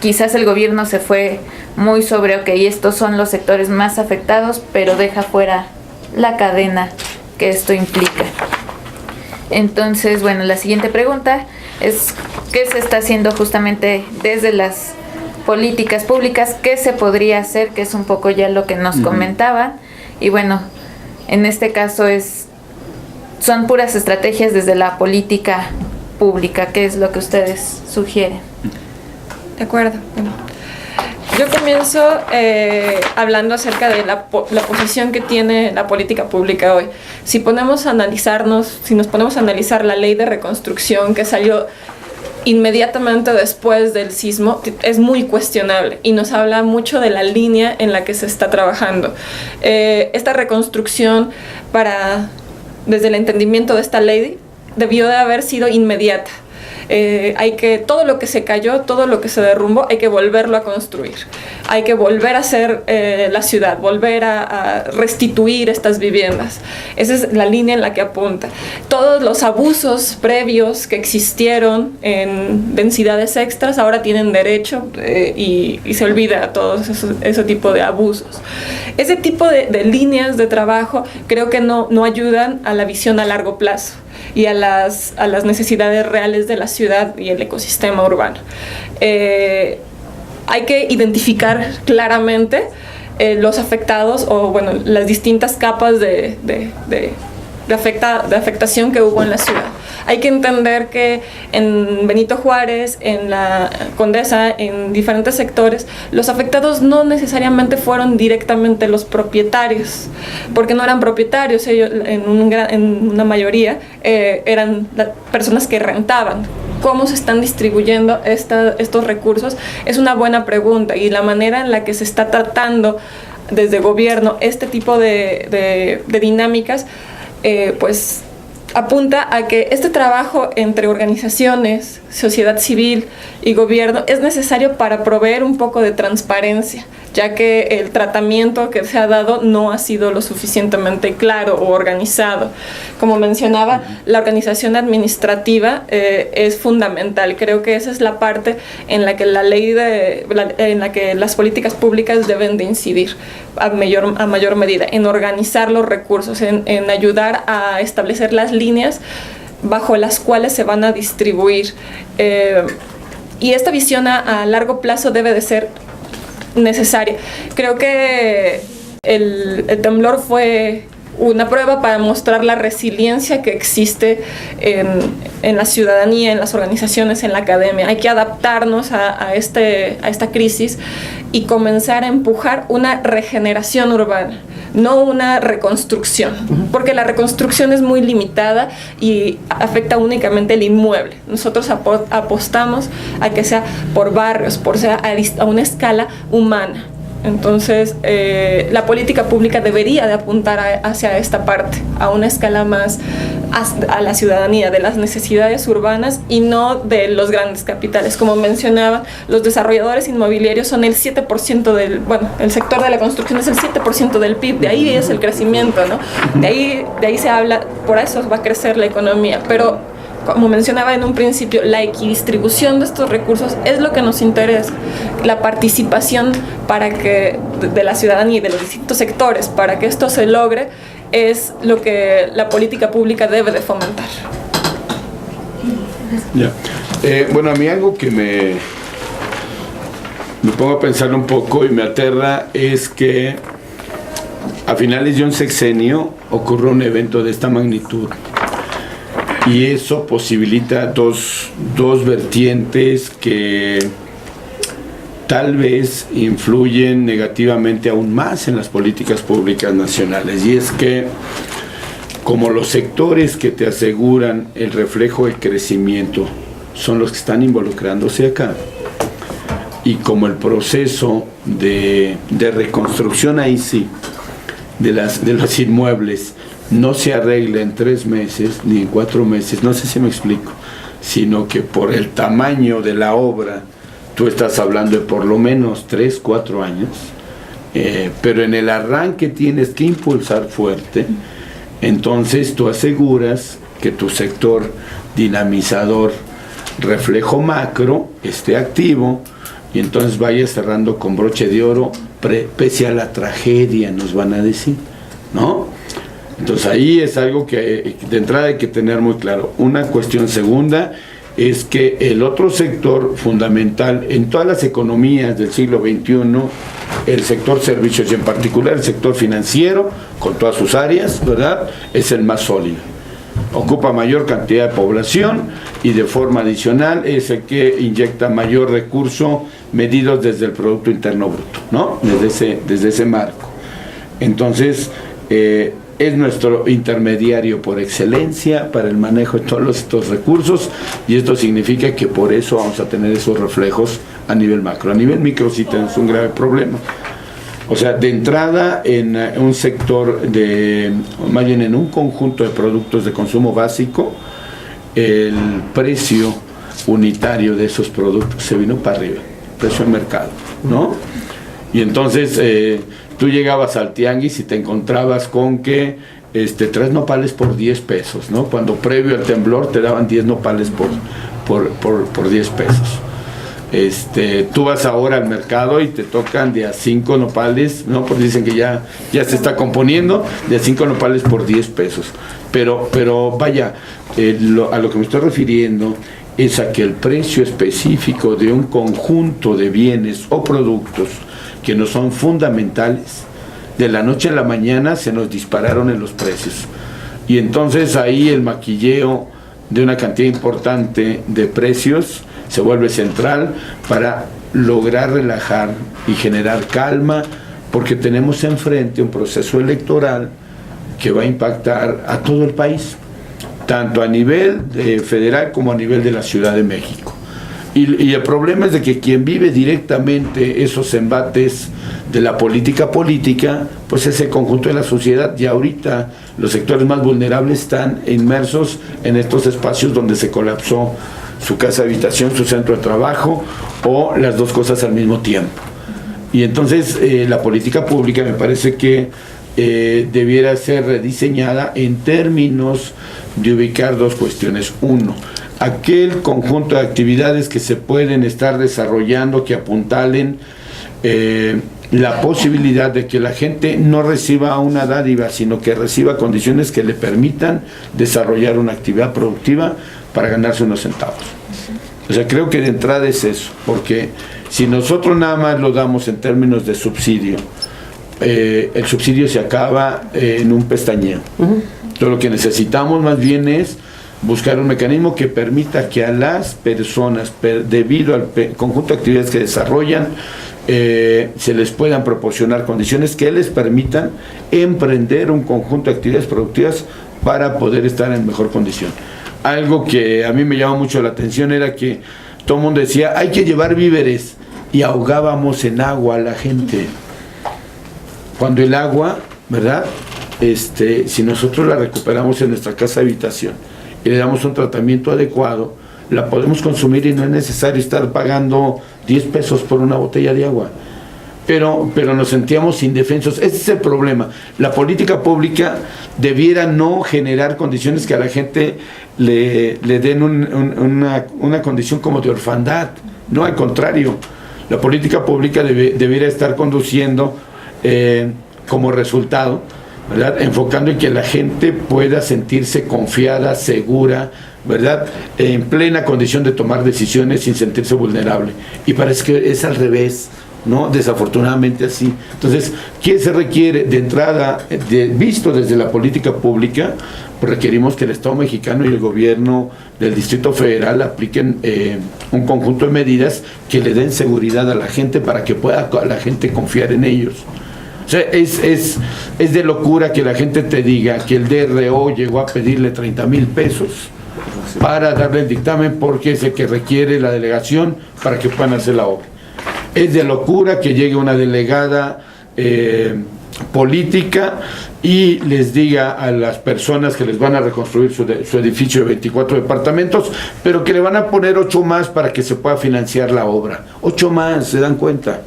Quizás el gobierno se fue muy sobre, ok, estos son los sectores más afectados, pero deja fuera la cadena que esto implica. Entonces, bueno, la siguiente pregunta es, ¿qué se está haciendo justamente desde las políticas públicas? ¿Qué se podría hacer? Que es un poco ya lo que nos comentaban. Y bueno, en este caso son puras estrategias desde la política pública. ¿Qué es lo que ustedes sugieren? De acuerdo. Bueno, yo comienzo hablando acerca de la posición que tiene la política pública hoy. Si nos ponemos a analizar la ley de reconstrucción que salió inmediatamente después del sismo, es muy cuestionable y nos habla mucho de la línea en la que se está trabajando. Esta reconstrucción, desde el entendimiento de esta ley, debió de haber sido inmediata. Todo lo que se cayó, todo lo que se derrumbó, hay que volverlo a construir. Hay que volver a hacer la ciudad, volver a restituir estas viviendas. Esa es la línea en la que apunta. Todos los abusos previos que existieron en densidades extras ahora tienen derecho y se olvida todo ese tipo de abusos. Ese tipo de líneas de trabajo creo que no ayudan a la visión a largo plazo y a las necesidades reales de la ciudad y el ecosistema urbano. Hay que identificar claramente los afectados o bueno, las distintas capas de afectación que hubo en la ciudad. Hay que entender que en Benito Juárez, en la Condesa, en diferentes sectores, los afectados no necesariamente fueron directamente los propietarios, porque no eran propietarios, ellos en una mayoría eran las personas que rentaban. ¿Cómo se están distribuyendo estos recursos? Es una buena pregunta, y la manera en la que se está tratando desde gobierno este tipo de dinámicas pues apunta a que este trabajo entre organizaciones, sociedad civil y gobierno es necesario para proveer un poco de transparencia. ya que el tratamiento que se ha dado no ha sido lo suficientemente claro o organizado. Como mencionaba, la organización administrativa es fundamental. Creo que esa es la parte en la que en la que las políticas públicas deben de incidir a mayor medida, en organizar los recursos, en ayudar a establecer las líneas bajo las cuales se van a distribuir. Y esta visión a largo plazo debe de ser necesaria. Creo que el temblor fue una prueba para mostrar la resiliencia que existe en la ciudadanía, en las organizaciones, en la academia. Hay que adaptarnos a esta crisis y comenzar a empujar una regeneración urbana, no una reconstrucción, porque la reconstrucción es muy limitada y afecta únicamente el inmueble. Nosotros apostamos a que sea por barrios, a una escala humana. Entonces, la política pública debería de apuntar hacia esta parte, a una escala más a la ciudadanía, de las necesidades urbanas y no de los grandes capitales. Como mencionaba, los desarrolladores inmobiliarios son el 7% el sector de la construcción es el 7% del PIB, de ahí es el crecimiento, ¿no? De ahí se habla, por eso va a crecer la economía, pero como mencionaba en un principio, la equidistribución de estos recursos es lo que nos interesa, la participación de la ciudadanía y de los distintos sectores para que esto se logre es lo que la política pública debe de fomentar. Ya. Bueno, a mí algo que me pongo a pensar un poco y me aterra es que a finales de un sexenio ocurre un evento de esta magnitud. Y eso posibilita dos vertientes que tal vez influyen negativamente aún más en las políticas públicas nacionales. Y es que, como los sectores que te aseguran el reflejo del crecimiento son los que están involucrándose acá, y como el proceso de reconstrucción ahí sí, de los inmuebles, no se arregla en 3 meses ni en 4 meses, no sé si me explico, sino que por el tamaño de la obra tú estás hablando de por lo menos 3, 4 años, pero en el arranque tienes que impulsar fuerte. Entonces tú aseguras que tu sector dinamizador, reflejo macro, esté activo y entonces vaya cerrando con broche de oro pese a la tragedia, nos van a decir, ¿no? Entonces ahí es algo que de entrada hay que tener muy claro. Una cuestión segunda es que el otro sector fundamental en todas las economías del siglo XXI, el sector servicios y en particular el sector financiero, con todas sus áreas, ¿verdad?, es el más sólido. Ocupa mayor cantidad de población y de forma adicional es el que inyecta mayor recurso medidos desde el Producto Interno Bruto, ¿no?, desde ese marco. Entonces, es nuestro intermediario por excelencia para el manejo de todos estos recursos y esto significa que por eso vamos a tener esos reflejos a nivel macro. A nivel micro sí tenemos un grave problema. O sea, de entrada en un sector más bien en un conjunto de productos de consumo básico, el precio unitario de esos productos se vino para arriba, precio de mercado, ¿no? Y entonces tú llegabas al tianguis y te encontrabas con que 3 nopales por 10 pesos, ¿no? Cuando previo al temblor te daban 10 nopales por 10 pesos. Tú vas ahora al mercado y te tocan de a 5 nopales, ¿no? Porque dicen que ya se está componiendo, de a 5 nopales por 10 pesos. Pero vaya, a lo que me estoy refiriendo es a que el precio específico de un conjunto de bienes o productos que no son fundamentales, de la noche a la mañana se nos dispararon en los precios. Y entonces ahí el maquilleo de una cantidad importante de precios se vuelve central para lograr relajar y generar calma, porque tenemos enfrente un proceso electoral que va a impactar a todo el país, tanto a nivel federal como a nivel de la Ciudad de México. Y el problema es de que quien vive directamente esos embates de la política, pues es el conjunto de la sociedad, y ahorita los sectores más vulnerables están inmersos en estos espacios donde se colapsó su casa de habitación, su centro de trabajo, o las dos cosas al mismo tiempo. Y entonces la política pública me parece que debiera ser rediseñada en términos de ubicar dos cuestiones. Uno, aquel conjunto de actividades que se pueden estar desarrollando, que apuntalen la posibilidad de que la gente no reciba una dádiva, sino que reciba condiciones que le permitan desarrollar una actividad productiva para ganarse unos centavos. O sea, creo que de entrada es eso, porque si nosotros nada más lo damos en términos de subsidio, el subsidio se acaba en un pestañeo. Entonces lo que necesitamos más bien es buscar un mecanismo que permita que a las personas, debido al conjunto de actividades que desarrollan, se les puedan proporcionar condiciones que les permitan emprender un conjunto de actividades productivas para poder estar en mejor condición. Algo que a mí me llama mucho la atención era que todo el mundo decía, hay que llevar víveres, y ahogábamos en agua a la gente. Cuando el agua, ¿verdad? Si nosotros la recuperamos en nuestra casa de habitación y le damos un tratamiento adecuado, la podemos consumir y no es necesario estar pagando 10 pesos por una botella de agua. Pero nos sentíamos indefensos. Ese es el problema. La política pública debiera no generar condiciones que a la gente le den una condición como de orfandad. No, al contrario. La política pública debiera estar conduciendo como resultado, ¿verdad? Enfocando en que la gente pueda sentirse confiada, segura, ¿verdad? En plena condición de tomar decisiones sin sentirse vulnerable. Y parece que es al revés, ¿no? Desafortunadamente así. Entonces, ¿qué se requiere de entrada? Visto desde la política pública, pues requerimos que el Estado mexicano y el gobierno del Distrito Federal apliquen un conjunto de medidas que le den seguridad a la gente para que pueda la gente confiar en ellos. O sea, es de locura que la gente te diga que el DRO llegó a pedirle 30,000 pesos para darle el dictamen porque es el que requiere la delegación para que puedan hacer la obra. Es de locura que llegue una delegada política y les diga a las personas que les van a reconstruir su edificio de 24 departamentos, pero que le van a poner 8 más para que se pueda financiar la obra. 8 más, ¿se dan cuenta?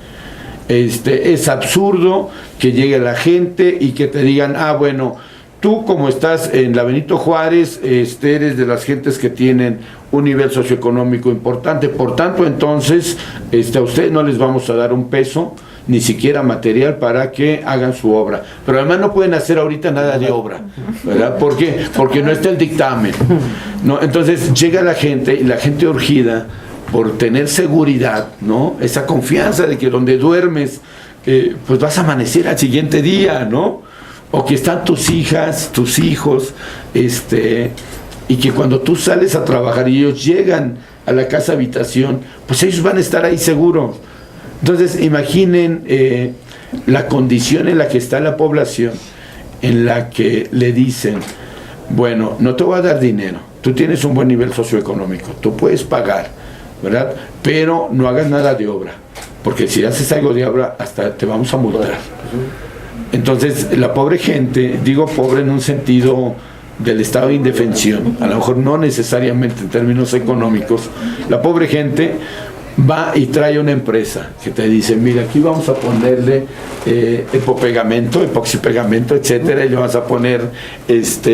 Es absurdo que llegue la gente y que te digan, bueno, tú como estás en la Benito Juárez, eres de las gentes que tienen un nivel socioeconómico importante, por tanto entonces a ustedes no les vamos a dar un peso, ni siquiera material para que hagan su obra. Pero además no pueden hacer ahorita nada de obra, ¿verdad? ¿Por qué? Porque no está el dictamen, ¿no? Entonces llega la gente, y la gente urgida por tener seguridad, ¿no? Esa confianza de que donde duermes, pues vas a amanecer al siguiente día, ¿no? O que están tus hijas, tus hijos, y que cuando tú sales a trabajar y ellos llegan a la casa habitación, pues ellos van a estar ahí seguros. Entonces imaginen la condición en la que está la población, en la que le dicen, bueno, no te voy a dar dinero, tú tienes un buen nivel socioeconómico, tú puedes pagar, ¿verdad? Pero no hagas nada de obra, porque si haces algo de obra hasta te vamos a multar. Entonces la pobre gente, digo pobre en un sentido del estado de indefensión, a lo mejor no necesariamente en términos económicos, la pobre gente va y trae una empresa que te dice, mira, aquí vamos a ponerle epopegamento, epoxipegamento, etcétera, y le vamos a poner,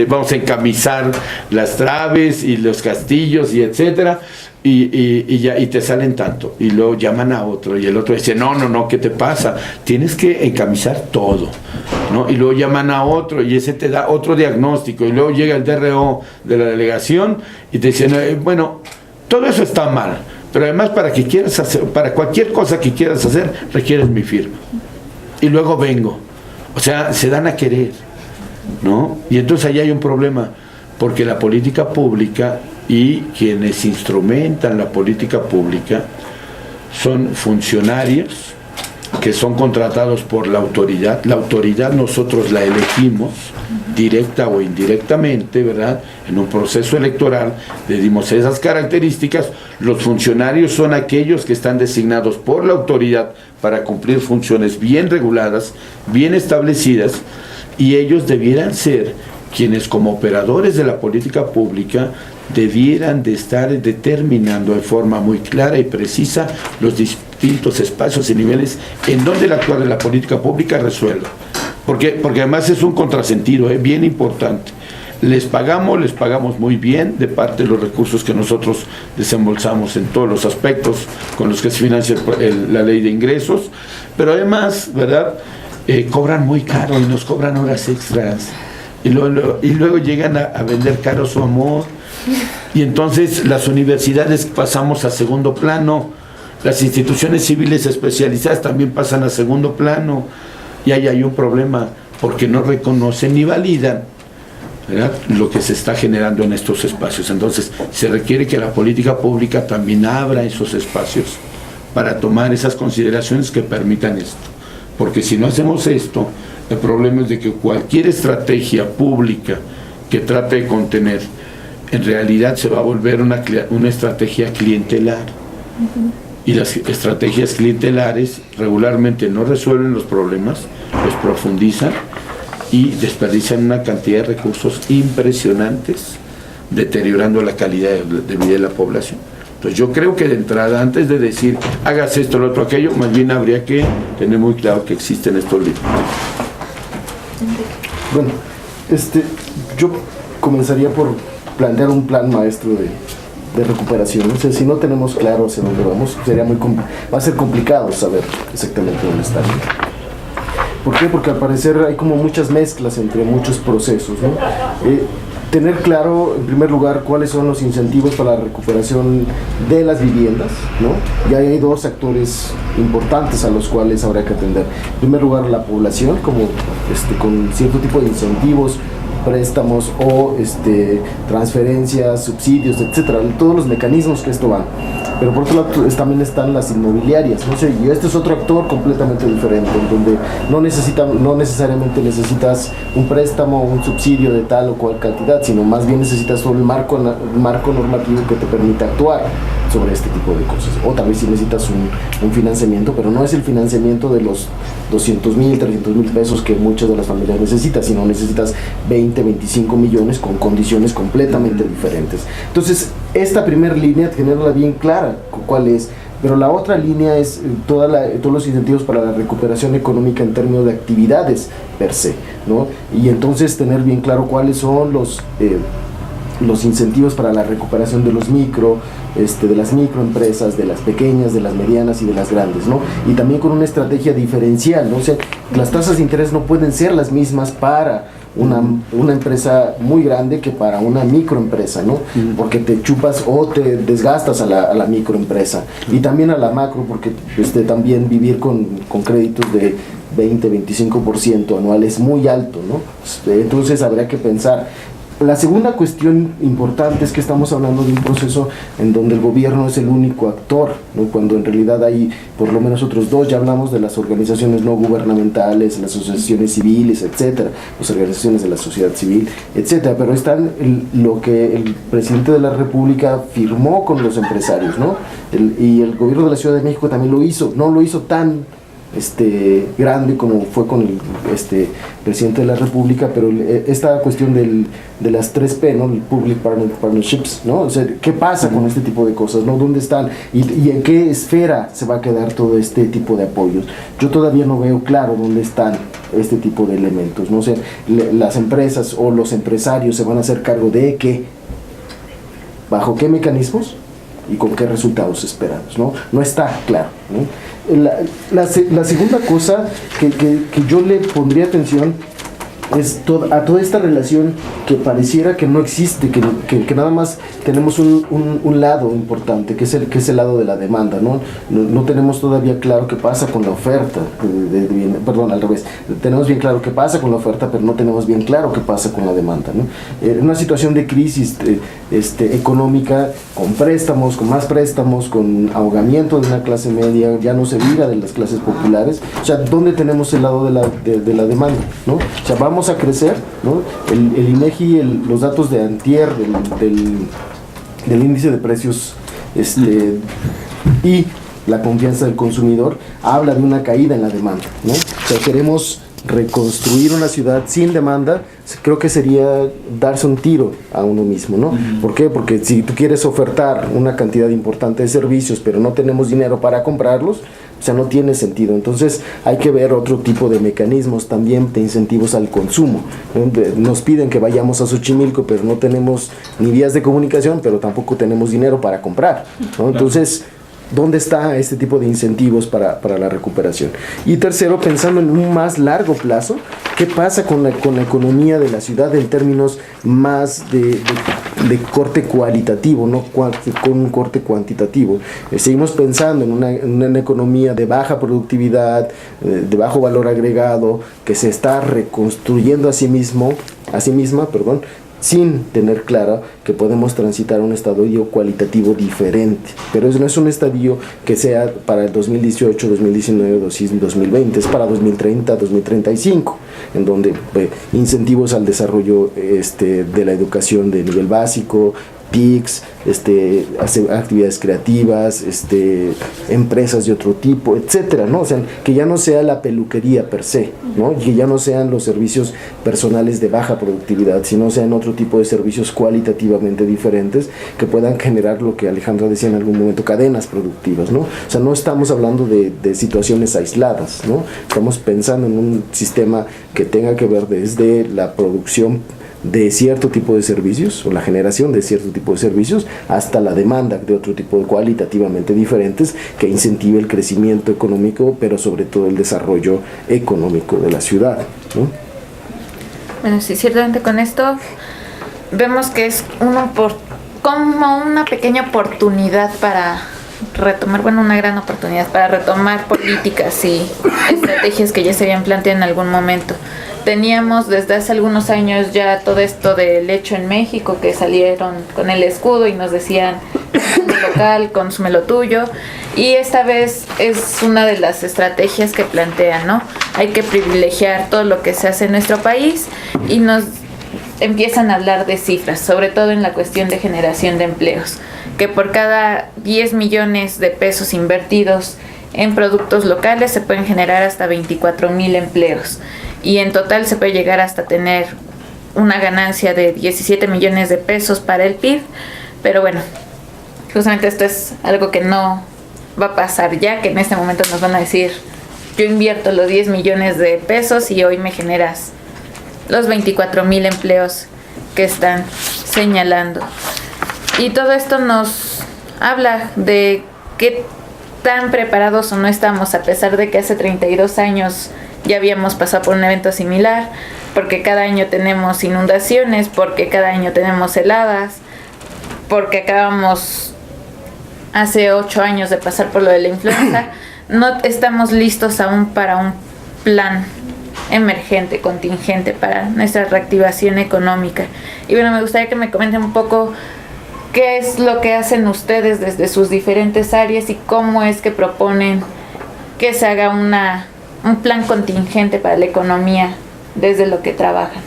vamos a encamisar las traves y los castillos y etcétera, y te salen tanto, y luego llaman a otro, y el otro dice, no, ¿qué te pasa? Tienes que encamisar todo, ¿no? Y luego llaman a otro, y ese te da otro diagnóstico, y luego llega el DRO de la delegación, y te dicen, bueno, todo eso está mal, pero además para cualquier cosa que quieras hacer, requieres mi firma. Y luego vengo. O sea, se dan a querer, ¿no? Y entonces ahí hay un problema, porque la política pública y quienes instrumentan la política pública son funcionarios que son contratados por la autoridad. La autoridad nosotros la elegimos, directa o indirectamente, ¿verdad? En un proceso electoral le dimos esas características. Los funcionarios son aquellos que están designados por la autoridad para cumplir funciones bien reguladas, bien establecidas, y ellos debieran ser quienes como operadores de la política pública debieran de estar determinando de forma muy clara y precisa los distintos espacios y niveles en donde el actuar de la política pública resuelva. Porque además es un contrasentido, bien importante. Les pagamos muy bien de parte de los recursos que nosotros desembolsamos en todos los aspectos con los que se financia la ley de ingresos, pero además, ¿verdad? Cobran muy caro y nos cobran horas extras. Y luego llegan a vender caro su amor. Y entonces las universidades pasamos a segundo plano, las instituciones civiles especializadas también pasan a segundo plano, y ahí hay un problema, porque no reconocen ni validan, ¿verdad?, lo que se está generando en estos espacios. Entonces se requiere que la política pública también abra esos espacios para tomar esas consideraciones que permitan esto, porque si no hacemos esto, el problema es de que cualquier estrategia pública que trate de contener, en realidad se va a volver una estrategia clientelar. Y las estrategias clientelares regularmente no resuelven los problemas, los profundizan y desperdician una cantidad de recursos impresionantes, deteriorando la calidad de vida de la población. Entonces yo creo que de entrada, antes de decir hagas esto, lo otro, aquello, más bien habría que tener muy claro que existen estos límites. Bueno, yo comenzaría por plantear un plan maestro de recuperación. O sea, si no tenemos claro hacia dónde vamos, va a ser complicado saber exactamente dónde está. ¿Por qué? Porque al parecer hay como muchas mezclas entre muchos procesos, ¿no? Tener claro, en primer lugar, cuáles son los incentivos para la recuperación de las viviendas, ¿no? Y ahí hay dos actores importantes a los cuales habrá que atender. En primer lugar, la población, como con cierto tipo de incentivos, préstamos o transferencias, subsidios, etcétera, todos los mecanismos que esto van. Pero por otro lado también están las inmobiliarias, no sé, y este es otro actor completamente diferente, en donde no necesariamente necesitas un préstamo o un subsidio de tal o cual cantidad, sino más bien necesitas todo el marco normativo que te permita actuar sobre este tipo de cosas. O tal vez si necesitas un financiamiento, pero no es el financiamiento de los 200,000, 300,000 pesos que muchas de las familias necesitan, sino necesitas 20, 25 millones con condiciones completamente diferentes. Entonces, esta primera línea, tenerla bien clara cuál es, pero la otra línea es todos los incentivos para la recuperación económica en términos de actividades per se, ¿no? Y entonces tener bien claro cuáles son los incentivos para la recuperación de los de las microempresas, de las pequeñas, de las medianas y de las grandes, ¿no? Y también con una estrategia diferencial, ¿no? O sea, las tasas de interés no pueden ser las mismas para una empresa muy grande que para una microempresa, ¿no? Porque te chupas o te desgastas a la microempresa, y también a la macro, porque también vivir con créditos de 20-25% anual es muy alto, ¿no? Entonces habría que pensar. La segunda cuestión importante es que estamos hablando de un proceso en donde el gobierno es el único actor, ¿no? Cuando en realidad hay por lo menos otros dos. Ya hablamos de las organizaciones no gubernamentales, las asociaciones civiles, etcétera, las organizaciones de la sociedad civil, etcétera, pero están lo que el presidente de la República firmó con los empresarios, ¿no? Y el gobierno de la Ciudad de México también lo hizo, no lo hizo tan grande como fue con el presidente de la República, pero esta cuestión de las 3P, ¿no? El Public Partnerships, ¿no? O sea, ¿qué pasa con este tipo de cosas, ¿no? ¿Dónde están? ¿Y en qué esfera se va a quedar todo este tipo de apoyos? Yo todavía no veo claro dónde están este tipo de elementos, ¿no? O sea, las empresas o los empresarios se van a hacer cargo de qué, bajo qué mecanismos y con qué resultados esperados, ¿no? No está claro, ¿no? La segunda cosa que yo le pondría atención es a toda esta relación que pareciera que no existe, que nada más tenemos un lado importante, que es el lado de la demanda, ¿no? No tenemos todavía claro qué pasa con la oferta, perdón, al revés, tenemos bien claro qué pasa con la oferta, pero no tenemos bien claro qué pasa con la demanda, ¿no? En una situación de crisis económica, con préstamos, con más préstamos, con ahogamiento de una clase media, ya no se diga de las clases populares, o sea, ¿dónde tenemos el lado de la demanda, ¿no? O sea, vamos a crecer, ¿no? El INEGI, los datos de antier del índice de precios y la confianza del consumidor habla de una caída en la demanda, ¿no? O sea, queremos reconstruir una ciudad sin demanda, creo que sería darse un tiro a uno mismo, ¿no? ¿Por qué? Porque si tú quieres ofertar una cantidad importante de servicios, pero no tenemos dinero para comprarlos, o sea, no tiene sentido. Entonces hay que ver otro tipo de mecanismos también de incentivos al consumo. Nos piden que vayamos a Xochimilco, pero no tenemos ni vías de comunicación, pero tampoco tenemos dinero para comprar, ¿no? Entonces, ¿dónde está este tipo de incentivos para la recuperación? Y tercero, pensando en un más largo plazo, ¿qué pasa con la economía de la ciudad en términos más de corte cualitativo, no con un corte cuantitativo? Seguimos pensando en una economía de baja productividad, de bajo valor agregado, que se está reconstruyendo a sí misma, sin tener claro que podemos transitar a un estadio cualitativo diferente. Pero eso no es un estadio que sea para el 2018, 2019, 2020, es para 2030, 2035, en donde incentivos al desarrollo de la educación de nivel básico, TICs, hacer actividades creativas, empresas de otro tipo, etcétera, ¿no? O sea, que ya no sea la peluquería per se, ¿no? Que ya no sean los servicios personales de baja productividad, sino sean otro tipo de servicios cualitativamente diferentes que puedan generar lo que Alejandra decía en algún momento, cadenas productivas, ¿no? O sea, no estamos hablando de situaciones aisladas, ¿no? Estamos pensando en un sistema que tenga que ver desde la producción de cierto tipo de servicios o la generación de cierto tipo de servicios hasta la demanda de otro tipo de cualitativamente diferentes que incentive el crecimiento económico, pero sobre todo el desarrollo económico de la ciudad, ¿no? Bueno, sí, ciertamente con esto vemos que es como una pequeña oportunidad para retomar, bueno, una gran oportunidad para retomar políticas y estrategias que ya se habían planteado en algún momento. Teníamos desde hace algunos años ya todo esto del hecho en México, que salieron con el escudo y nos decían consume local, consume lo tuyo, y esta vez es una de las estrategias que plantean, ¿no? Hay que privilegiar todo lo que se hace en nuestro país y nos empiezan a hablar de cifras, sobre todo en la cuestión de generación de empleos, que por cada 10 millones de pesos invertidos en productos locales se pueden generar hasta 24,000 empleos. Y en total se puede llegar hasta tener una ganancia de 17 millones de pesos para el PIB. Pero bueno, justamente esto es algo que no va a pasar ya, que en este momento nos van a decir, yo invierto los 10 millones de pesos y hoy me generas los 24,000 empleos que están señalando. Y todo esto nos habla de qué tan preparados o no estamos, a pesar de que hace 32 años ya habíamos pasado por un evento similar, porque cada año tenemos inundaciones, porque cada año tenemos heladas, porque acabamos hace 8 años de pasar por lo de la influenza. No estamos listos aún para un plan emergente, contingente para nuestra reactivación económica. Y bueno, me gustaría que me comenten un poco qué es lo que hacen ustedes desde sus diferentes áreas y cómo es que proponen que se haga un plan contingente para la economía desde lo que trabajan.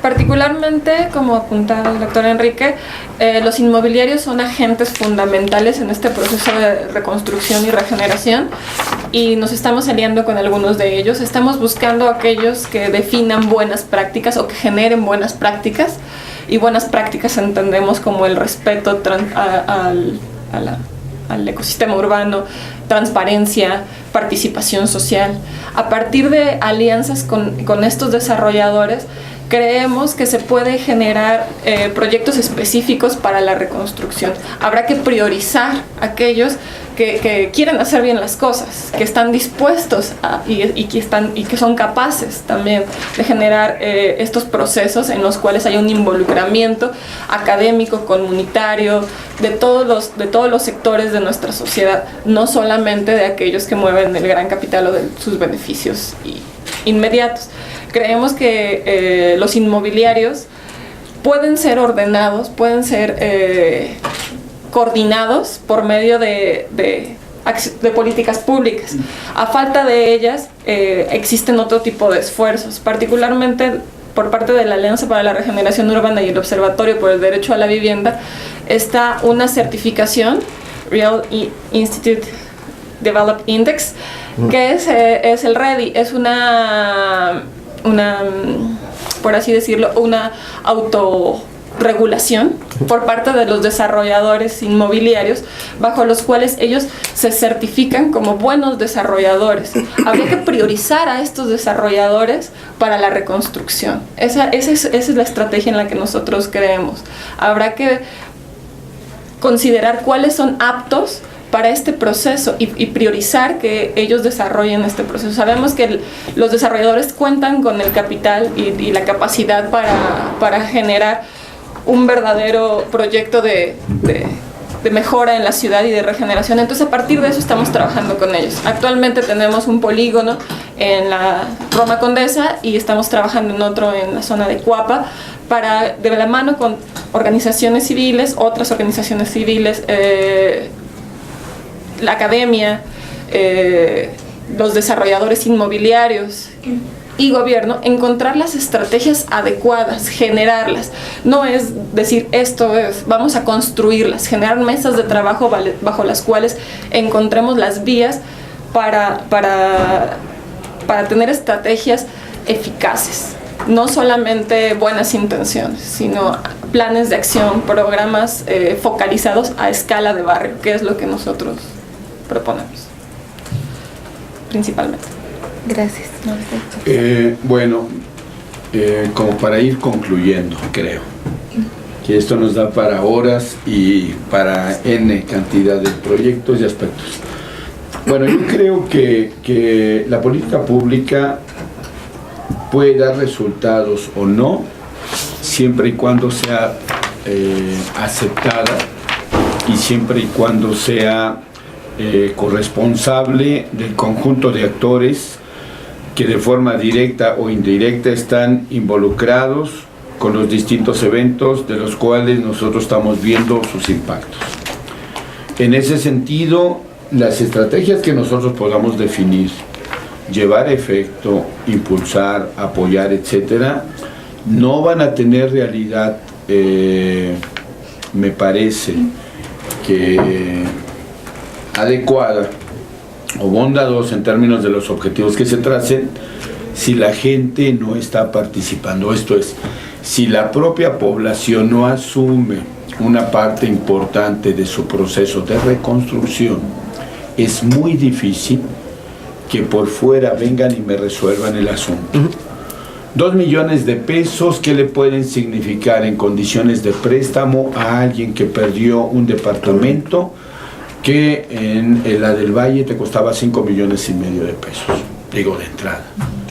Particularmente, como apuntaba el doctor Enrique, los inmobiliarios son agentes fundamentales en este proceso de reconstrucción y regeneración, y nos estamos aliando con algunos de ellos. Estamos buscando aquellos que definan buenas prácticas o que generen buenas prácticas, y buenas prácticas entendemos como el respeto al ecosistema urbano, transparencia, participación social. A partir de alianzas con estos desarrolladores, creemos que se puede generar proyectos específicos para la reconstrucción. Habrá que priorizar aquellos que quieren hacer bien las cosas, que están dispuestos y que son capaces también de generar estos procesos en los cuales hay un involucramiento académico, comunitario, de todos los sectores de nuestra sociedad, no solamente de aquellos que mueven el gran capital o de sus beneficios inmediatos. Creemos que los inmobiliarios pueden ser ordenados, pueden ser coordinados por medio de políticas públicas. A falta de ellas, existen otro tipo de esfuerzos, particularmente por parte de la Alianza para la Regeneración Urbana y el Observatorio por el Derecho a la Vivienda. Está una certificación, Real Institute Developed Index, ¿Qué es el REDI? Es una, por así decirlo, una autorregulación por parte de los desarrolladores inmobiliarios, bajo los cuales ellos se certifican como buenos desarrolladores. Habría que priorizar a estos desarrolladores para la reconstrucción. Esa es la estrategia en la que nosotros creemos. Habrá que considerar cuáles son aptos para este proceso y priorizar que ellos desarrollen este proceso. Sabemos que los desarrolladores cuentan con el capital y la capacidad para generar un verdadero proyecto de mejora en la ciudad y de regeneración. Entonces, a partir de eso estamos trabajando con ellos. Actualmente tenemos un polígono en la Roma Condesa y estamos trabajando en otro en la zona de Cuapa, de la mano con organizaciones civiles, otras organizaciones civiles, la academia, los desarrolladores inmobiliarios y gobierno, encontrar las estrategias adecuadas, generarlas. No es decir esto es, vamos a construirlas, generar mesas de trabajo bajo las cuales encontremos las vías para tener estrategias eficaces. No solamente buenas intenciones, sino planes de acción, programas focalizados a escala de barrio, que es lo que nosotros proponemos, principalmente. Gracias. Como para ir concluyendo, creo que esto nos da para horas y para N cantidad de proyectos y aspectos. Bueno, yo creo que la política pública puede dar resultados o no, siempre y cuando sea aceptada y siempre y cuando sea corresponsable del conjunto de actores que de forma directa o indirecta están involucrados con los distintos eventos de los cuales nosotros estamos viendo sus impactos. En ese sentido, las estrategias que nosotros podamos definir, llevar a efecto, impulsar, apoyar, etcétera, no van a tener realidad, me parece que adecuada o bondadosa en términos de los objetivos que se tracen si la gente no está participando. Esto es, si la propia población no asume una parte importante de su proceso de reconstrucción, es muy difícil que por fuera vengan y me resuelvan el asunto. 2 millones de pesos, ¿qué le pueden significar en condiciones de préstamo a alguien que perdió un departamento que en la del Valle te costaba 5,5 millones de pesos? Digo, de entrada.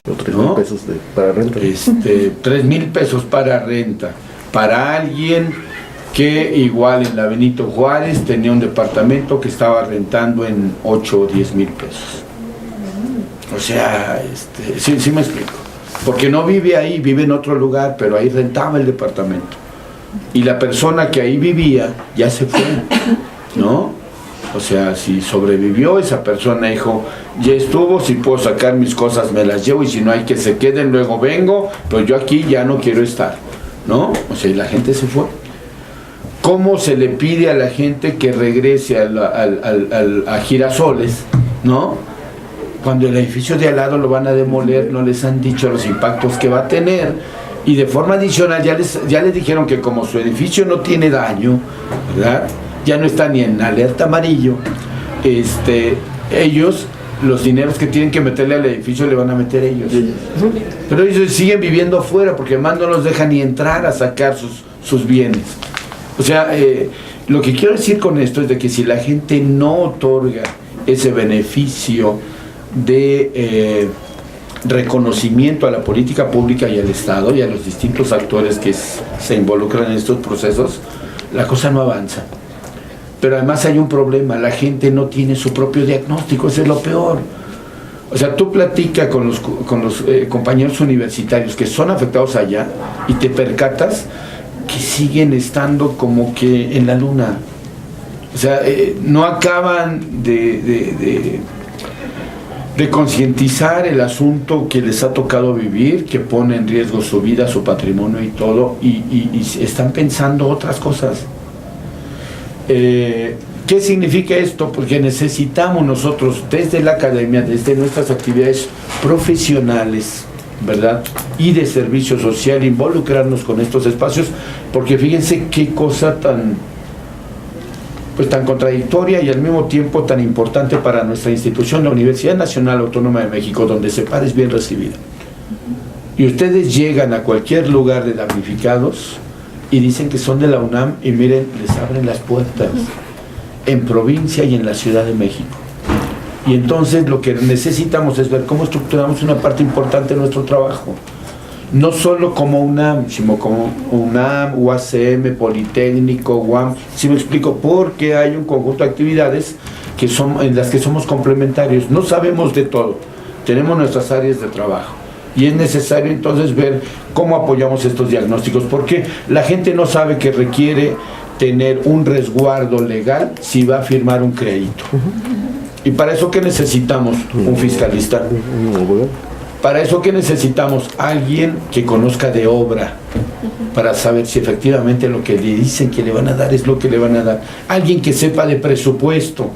O 3,000 pesos para renta. 3,000 pesos para renta. Para alguien que igual en la Benito Juárez tenía un departamento que estaba rentando en 8 o 10 mil pesos. O sea, sí me explico. Porque no vive ahí, vive en otro lugar, pero ahí rentaba el departamento. Y la persona que ahí vivía ya se fue, ¿no? O sea, si sobrevivió, esa persona dijo, ya estuvo, si puedo sacar mis cosas me las llevo, y si no hay que se queden, luego vengo, pero yo aquí ya no quiero estar, ¿no? O sea, y la gente se fue. ¿Cómo se le pide a la gente que regrese a Girasoles, ¿no? Cuando el edificio de al lado lo van a demoler, no les han dicho los impactos que va a tener, y de forma adicional ya les dijeron que como su edificio no tiene daño, ¿verdad?, ya no está ni en alerta amarillo, ellos, los dineros que tienen que meterle al edificio le van a meter ellos. Pero ellos siguen viviendo afuera porque además no los dejan ni entrar a sacar sus bienes. O sea, lo que quiero decir con esto es de que si la gente no otorga ese beneficio de reconocimiento a la política pública y al Estado y a los distintos actores que se involucran en estos procesos, la cosa no avanza. Pero además hay un problema, la gente no tiene su propio diagnóstico, eso es lo peor. O sea, tú platicas con los compañeros universitarios que son afectados allá y te percatas que siguen estando como que en la luna. O sea, no acaban de concientizar el asunto que les ha tocado vivir, que pone en riesgo su vida, su patrimonio y todo, y están pensando otras cosas. ¿Qué significa esto? Porque necesitamos nosotros, desde la academia, desde nuestras actividades profesionales, ¿verdad?, y de servicio social, involucrarnos con estos espacios, porque fíjense qué cosa tan contradictoria y al mismo tiempo tan importante para nuestra institución, la Universidad Nacional Autónoma de México, donde CEPAD es bien recibida. Y ustedes llegan a cualquier lugar de damnificados y dicen que son de la UNAM y miren, les abren las puertas en provincia y en la Ciudad de México. Y entonces lo que necesitamos es ver cómo estructuramos una parte importante de nuestro trabajo. No solo como UNAM, sino como UNAM, UACM, Politécnico, UAM. Si me explico, porque hay un conjunto de actividades que en las que somos complementarios. No sabemos de todo, tenemos nuestras áreas de trabajo. Y es necesario entonces ver cómo apoyamos estos diagnósticos, porque la gente no sabe que requiere tener un resguardo legal si va a firmar un crédito. ¿Y para eso qué necesitamos? Un fiscalista. Para eso qué necesitamos? Alguien que conozca de obra, para saber si efectivamente lo que le dicen que le van a dar es lo que le van a dar. Alguien que sepa de presupuesto,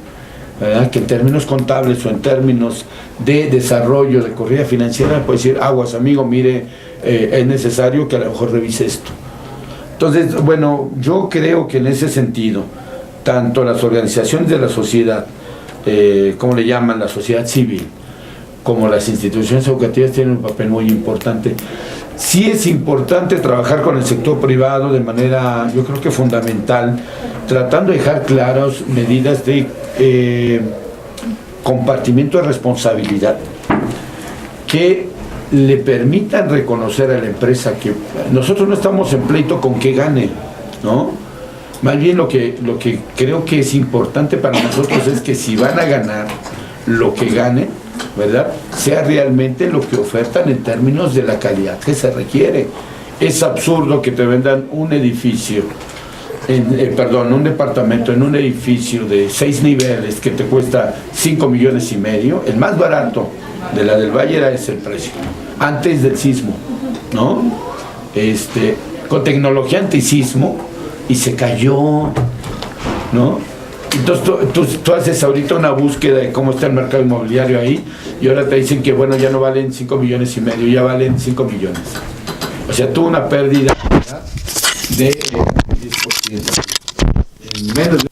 ¿verdad?, que en términos contables o en términos de desarrollo, de corrida financiera, puede decir, aguas amigo, mire, es necesario que a lo mejor revise esto. Entonces, bueno, yo creo que en ese sentido, tanto las organizaciones de la sociedad, como le llaman, la sociedad civil, como las instituciones educativas tienen un papel muy importante. Sí es importante trabajar con el sector privado de manera, yo creo que fundamental, tratando de dejar claras medidas de compartimiento de responsabilidad que le permitan reconocer a la empresa que nosotros no estamos en pleito con que gane, ¿no? Más bien lo que creo que es importante para nosotros es que si van a ganar, lo que gane, ¿verdad?, sea realmente lo que ofertan en términos de la calidad que se requiere. Es absurdo que te vendan un edificio, un departamento en un edificio de 6 niveles que te cuesta 5,5 millones, el más barato de la del Valle era ese el precio, antes del sismo, ¿no? Con tecnología antisismo, y se cayó, ¿no? Entonces tú haces ahorita una búsqueda de cómo está el mercado inmobiliario ahí, y ahora te dicen que bueno, ya no valen 5,5 millones, ya valen 5 millones. O sea, tuvo una pérdida de 10%. En menos de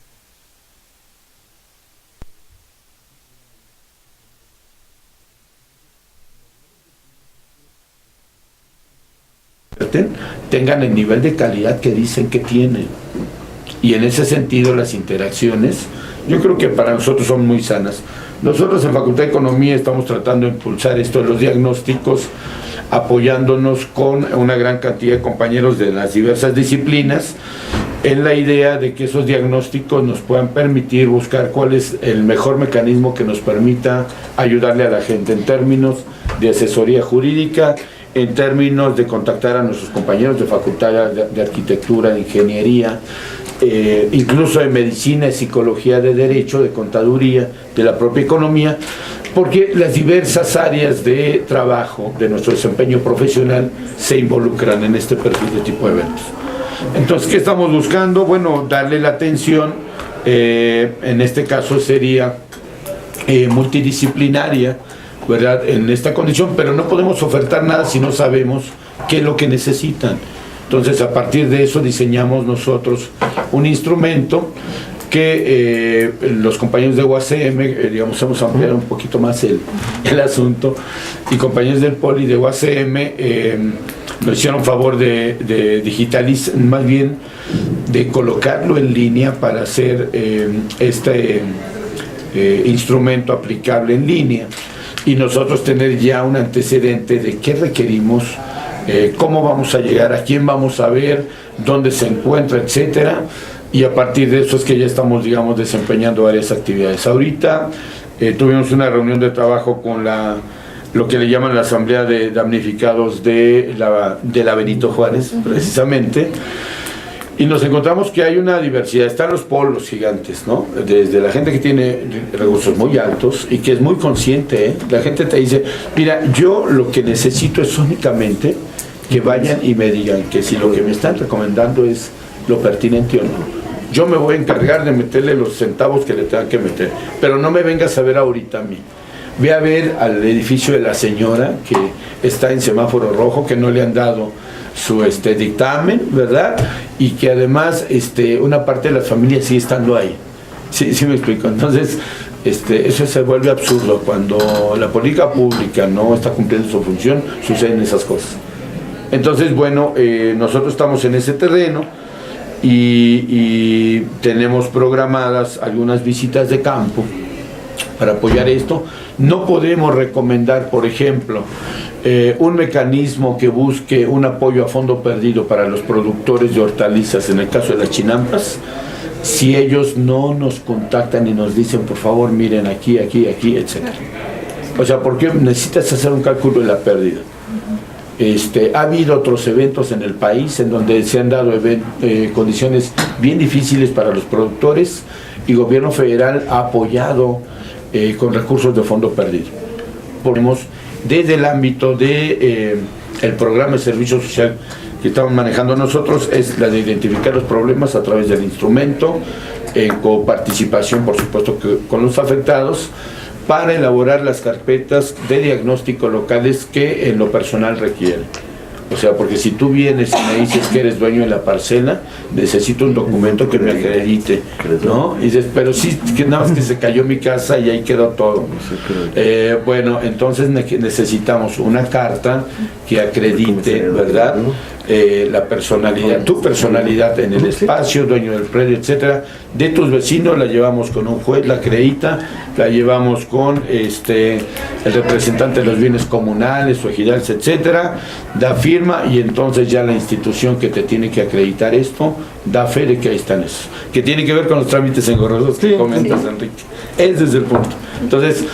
tengan el nivel de calidad que dicen que tienen. Y en ese sentido las interacciones, yo creo que para nosotros son muy sanas. Nosotros en Facultad de Economía estamos tratando de impulsar esto de los diagnósticos, apoyándonos con una gran cantidad de compañeros de las diversas disciplinas, en la idea de que esos diagnósticos nos puedan permitir buscar cuál es el mejor mecanismo que nos permita ayudarle a la gente en términos de asesoría jurídica, en términos de contactar a nuestros compañeros de facultad de arquitectura, de ingeniería, incluso de medicina, de psicología, de derecho, de contaduría, de la propia economía, porque las diversas áreas de trabajo de nuestro desempeño profesional se involucran en este perfil de tipo de eventos. Entonces, ¿qué estamos buscando? Bueno, darle la atención, en este caso sería multidisciplinaria, ¿verdad?, en esta condición, pero no podemos ofertar nada si no sabemos qué es lo que necesitan. Entonces, a partir de eso diseñamos nosotros un instrumento que los compañeros de UACM, digamos, hemos ampliado un poquito más el asunto, y compañeros del Poli de UACM nos hicieron favor de digitalizar, más bien de colocarlo en línea para hacer este instrumento aplicable en línea, y nosotros tener ya un antecedente de qué requerimos, cómo vamos a llegar, a quién vamos a ver, dónde se encuentra, etcétera, y a partir de eso es que ya estamos, digamos, desempeñando varias actividades. Ahorita tuvimos una reunión de trabajo con lo que le llaman la Asamblea de Damnificados de la Benito Juárez, precisamente, y nos encontramos que hay una diversidad. Están los polos gigantes, ¿no? Desde la gente que tiene recursos muy altos y que es muy consciente, ¿eh? La gente te dice, mira, yo lo que necesito es únicamente que vayan y me digan que si lo que me están recomendando es lo pertinente o no. yo me voy a encargar de meterle los centavos que le tengan que meter, pero no me vengas a ver ahorita a mí. Ve a ver al edificio de la señora que está en semáforo rojo, que no le han dado su dictamen, ¿verdad? Y que además una parte de las familias sigue estando ahí. Sí me explico. Entonces, eso se vuelve absurdo. Cuando la política pública no está cumpliendo su función, suceden esas cosas. Entonces, bueno, nosotros estamos en ese terreno y tenemos programadas algunas visitas de campo para apoyar esto. No podemos recomendar, por ejemplo, un mecanismo que busque un apoyo a fondo perdido para los productores de hortalizas, en el caso de las chinampas, si ellos no nos contactan y nos dicen, por favor, miren aquí, etc. O sea, porque necesitas hacer un cálculo de la pérdida. Ha habido otros eventos en el país en donde se han dado condiciones bien difíciles para los productores y el gobierno federal ha apoyado con recursos de fondo perdido. Ponemos desde el ámbito de el programa de servicio social que estamos manejando nosotros, es la de identificar los problemas a través del instrumento, en coparticipación, por supuesto, con los afectados, para elaborar las carpetas de diagnóstico locales que en lo personal requieren. O sea, porque si tú vienes y me dices que eres dueño de la parcela, necesito un documento que me acredite, ¿no? Y dices, pero sí, que nada más que se cayó mi casa y ahí quedó todo. Bueno, entonces necesitamos una carta que acredite, ¿verdad? La personalidad, tu personalidad en el espacio, dueño del predio, etcétera, de tus vecinos. La llevamos con un juez, la acredita, la llevamos con el representante de los bienes comunales o ejidales, etcétera, da firma y entonces ya la institución que te tiene que acreditar esto da fe de que ahí están esos, que tiene que ver con los trámites engorrosos que comentas, Enrique. Ese es el punto. Entonces,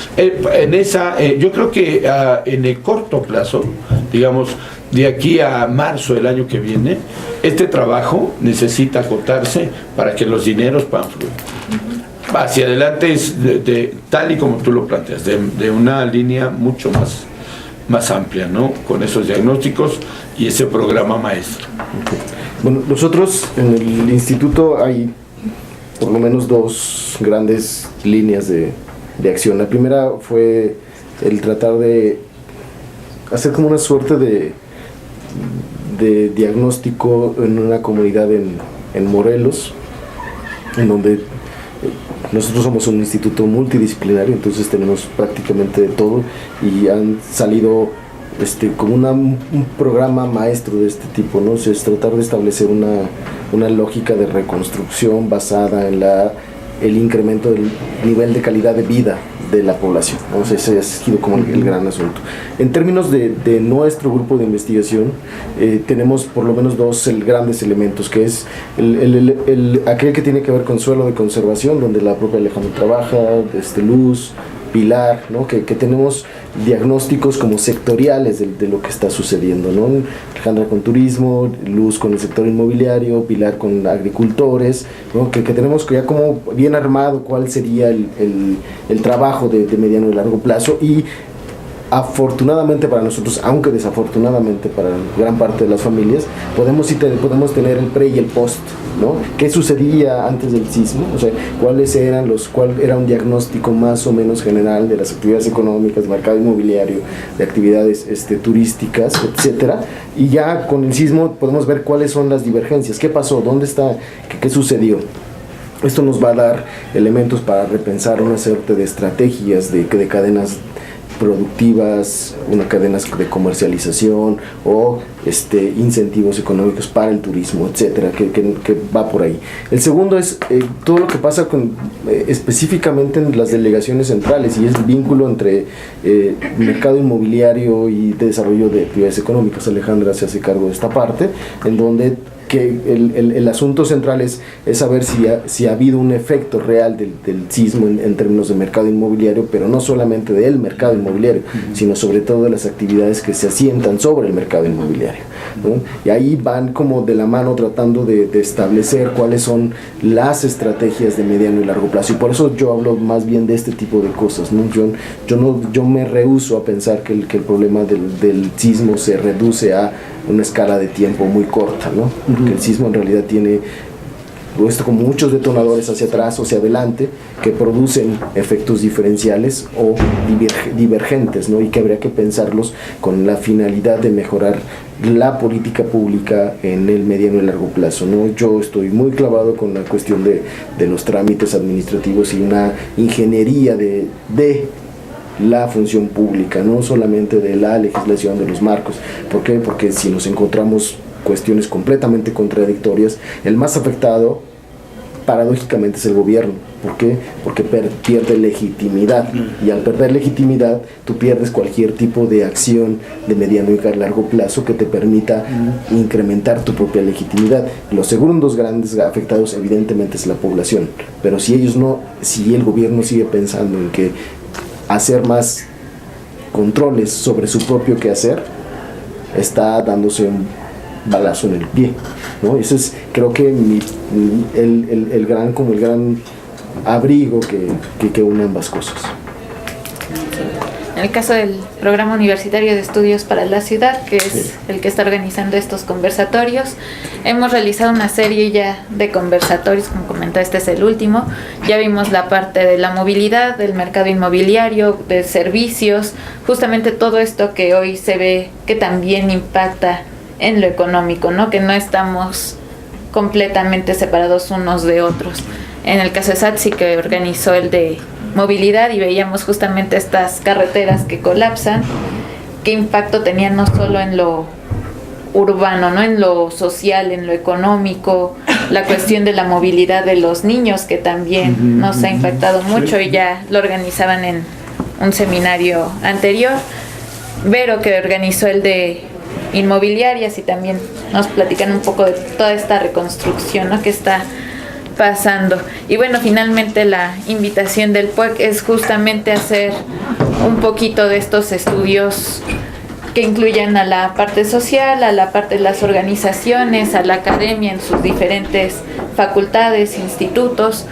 yo creo que en el corto plazo, digamos, de aquí a marzo del año que viene, este trabajo necesita acotarse para que los dineros puedan fluir. Hacia adelante es tal y como tú lo planteas, de una línea mucho más amplia, ¿no? Con esos diagnósticos y ese programa maestro. Bueno, nosotros en el instituto hay por lo menos dos grandes líneas de acción. La primera fue el tratar de hacer como una suerte de diagnóstico en una comunidad en Morelos, en donde nosotros somos un instituto multidisciplinario, entonces tenemos prácticamente de todo y han salido como un programa maestro de este tipo, ¿no? O sea, es tratar de establecer una lógica de reconstrucción basada en el incremento del nivel de calidad de vida de la población, ¿no? O sea, ese ha sido como el gran asunto. En términos de nuestro grupo de investigación, tenemos por lo menos dos grandes elementos, que es aquel que tiene que ver con suelo de conservación, donde la propia Alejandra trabaja, Luz, Pilar, ¿no? que tenemos diagnósticos como sectoriales de lo que está sucediendo, ¿no? Alejandra con turismo, Luz con el sector inmobiliario, Pilar con agricultores, ¿no? que tenemos ya como bien armado cuál sería el trabajo de mediano y largo plazo. Y afortunadamente para nosotros, aunque desafortunadamente para gran parte de las familias, podemos tener el pre y el post, ¿no? ¿Qué sucedía antes del sismo? O sea, cuál era un diagnóstico más o menos general de las actividades económicas, mercado inmobiliario, de actividades turísticas, etcétera. Y ya con el sismo podemos ver cuáles son las divergencias, qué pasó, dónde está, qué sucedió. Esto nos va a dar elementos para repensar una serie de estrategias de cadenas productivas, una cadena de comercialización o incentivos económicos para el turismo, etcétera, que va por ahí. El segundo es todo lo que pasa específicamente en las delegaciones centrales, y es el vínculo entre mercado inmobiliario y desarrollo de actividades económicas. Alejandra se hace cargo de esta parte, en donde que el asunto central es saber si ha habido un efecto real del sismo en términos de mercado inmobiliario, pero no solamente del mercado inmobiliario, sino sobre todo de las actividades que se asientan sobre el mercado inmobiliario, ¿no? Y ahí van como de la mano tratando de establecer cuáles son las estrategias de mediano y largo plazo, y por eso yo hablo más bien de este tipo de cosas, ¿no? Yo me rehúso a pensar que el problema del sismo se reduce a una escala de tiempo muy corta, ¿no? Porque el sismo en realidad tiene o esto como muchos detonadores hacia atrás o hacia adelante que producen efectos diferenciales o divergentes, ¿no? Y que habría que pensarlos con la finalidad de mejorar la política pública en el mediano y largo plazo, ¿no? Yo estoy muy clavado con la cuestión de los trámites administrativos y una ingeniería de la función pública, no solamente de la legislación, de los marcos. ¿Por qué? Porque si nos encontramos cuestiones completamente contradictorias, el más afectado paradójicamente es el gobierno. ¿Por qué? Porque pierde legitimidad, y al perder legitimidad tú pierdes cualquier tipo de acción de mediano y largo plazo que te permita incrementar tu propia legitimidad. Los segundos grandes afectados evidentemente es la población, pero si el gobierno sigue pensando en que hacer más controles sobre su propio quehacer, está dándose un balazo en el pie, ¿no? Ese es, creo que el gran abrigo que une ambas cosas. En el caso del Programa Universitario de Estudios para la Ciudad, que es el que está organizando estos conversatorios, hemos realizado una serie ya de conversatorios, como comentó, este es el último. Ya vimos la parte de la movilidad, del mercado inmobiliario, de servicios, justamente todo esto que hoy se ve que también impacta en lo económico, ¿no? Que no estamos completamente separados unos de otros. En el caso de SATSI, que organizó el de movilidad, y veíamos justamente estas carreteras que colapsan, qué impacto tenían no solo en lo urbano, ¿no? En lo social, en lo económico, la cuestión de la movilidad de los niños, que también nos ha impactado mucho, y ya lo organizaban en un seminario anterior. Vero, que organizó el de inmobiliarias, y también nos platican un poco de toda esta reconstrucción, ¿no? Que está pasando. Y bueno, finalmente la invitación del PUEC es justamente hacer un poquito de estos estudios que incluyan a la parte social, a la parte de las organizaciones, a la academia en sus diferentes facultades, institutos,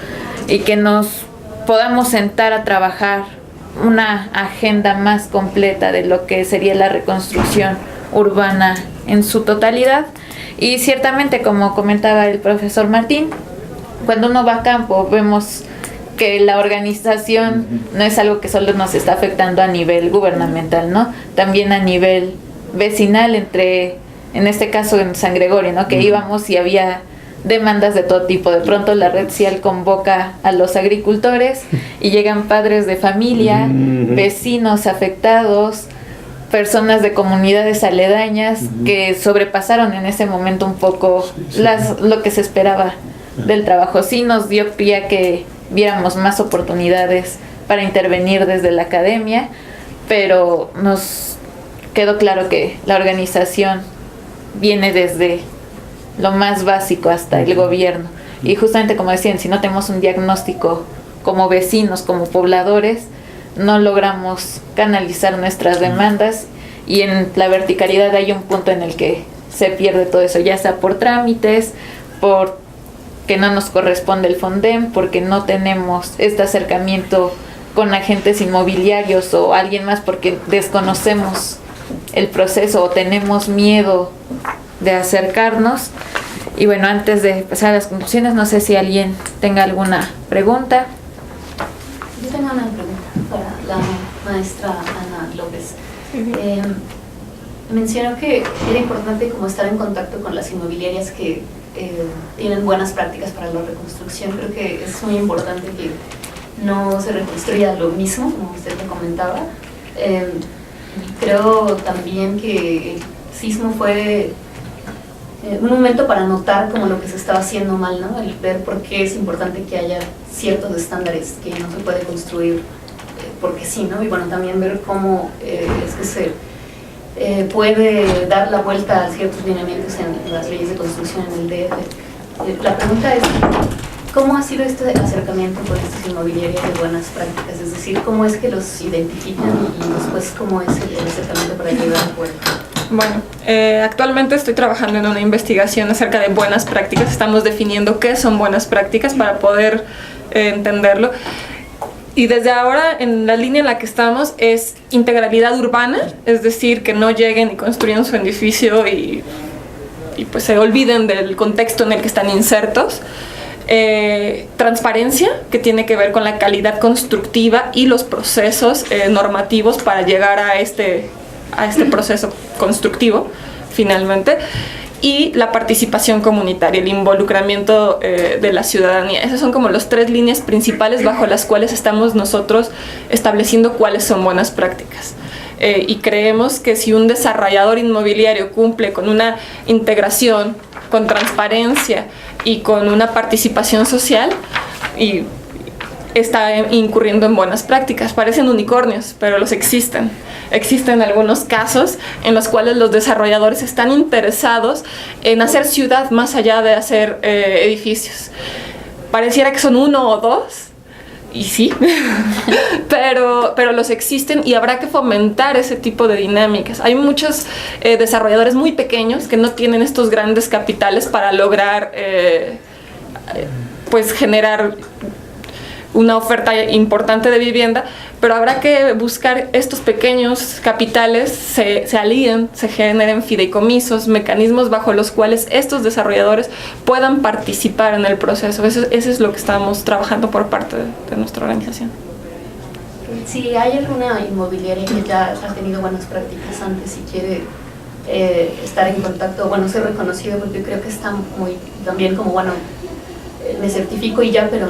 y que nos podamos sentar a trabajar una agenda más completa de lo que sería la reconstrucción urbana en su totalidad. Y ciertamente, como comentaba el profesor Martín, cuando uno va a campo vemos que la organización no es algo que solo nos está afectando a nivel gubernamental, ¿no? También a nivel vecinal, en este caso en San Gregorio, ¿no? Que íbamos y había demandas de todo tipo. De pronto la Red Cial convoca a los agricultores y llegan padres de familia, vecinos afectados, personas de comunidades aledañas que sobrepasaron en ese momento un poco lo que se esperaba del trabajo. Sí nos dio pie a que viéramos más oportunidades para intervenir desde la academia, pero nos quedó claro que la organización viene desde lo más básico hasta el gobierno. Y justamente, como decían, si no tenemos un diagnóstico como vecinos, como pobladores, no logramos canalizar nuestras demandas, y en la verticalidad hay un punto en el que se pierde todo eso, ya sea por trámites, por que no nos corresponde el FONDEM, porque no tenemos este acercamiento con agentes inmobiliarios o alguien más, porque desconocemos el proceso o tenemos miedo de acercarnos. Y bueno, antes de pasar a las conclusiones, no sé si alguien tenga alguna pregunta. Yo tengo una pregunta para la maestra Ana López. Mencionó que era importante como estar en contacto con las inmobiliarias que tienen buenas prácticas para la reconstrucción. Creo que es muy importante que no se reconstruya lo mismo, como usted me comentaba. Creo también que el sismo fue un momento para notar como lo que se estaba haciendo mal, ¿no? El ver por qué es importante que haya ciertos estándares que no se puede construir porque sí, ¿no? Y bueno, también ver cómo es que se puede dar la vuelta a ciertos lineamientos en las leyes de construcción en el DF. La pregunta es, ¿cómo ha sido este acercamiento con estas inmobiliarias de buenas prácticas? Es decir, ¿cómo es que los identifican y después cómo es el acercamiento para llegar a puerto? Bueno, actualmente estoy trabajando en una investigación acerca de buenas prácticas. Estamos definiendo qué son buenas prácticas para poder entenderlo. Y desde ahora, en la línea en la que estamos, es integralidad urbana, es decir, que no lleguen y construyan su edificio y pues se olviden del contexto en el que están insertos. transparencia, que tiene que ver con la calidad constructiva y los procesos normativos para llegar a este proceso constructivo, finalmente, y la participación comunitaria, el involucramiento de la ciudadanía. Esas son como las 3 líneas principales bajo las cuales estamos nosotros estableciendo cuáles son buenas prácticas. Y creemos que si un desarrollador inmobiliario cumple con una integración, con transparencia y con una participación social, y está incurriendo en buenas prácticas. Parecen unicornios, pero los existen. Existen algunos casos en los cuales los desarrolladores están interesados en hacer ciudad más allá de hacer edificios. Pareciera que son 1 o 2, y sí, pero los existen y habrá que fomentar ese tipo de dinámicas. Hay muchos desarrolladores muy pequeños que no tienen estos grandes capitales para lograr pues generar una oferta importante de vivienda, pero habrá que buscar estos pequeños capitales, se alíen, se generen fideicomisos, mecanismos bajo los cuales estos desarrolladores puedan participar en el proceso. Eso es lo que estamos trabajando por parte de nuestra organización. Si hay alguna inmobiliaria que ya ha tenido buenas prácticas antes y quiere estar en contacto, bueno, ser reconocido, porque creo que está muy también como, bueno, me certifico y ya, pero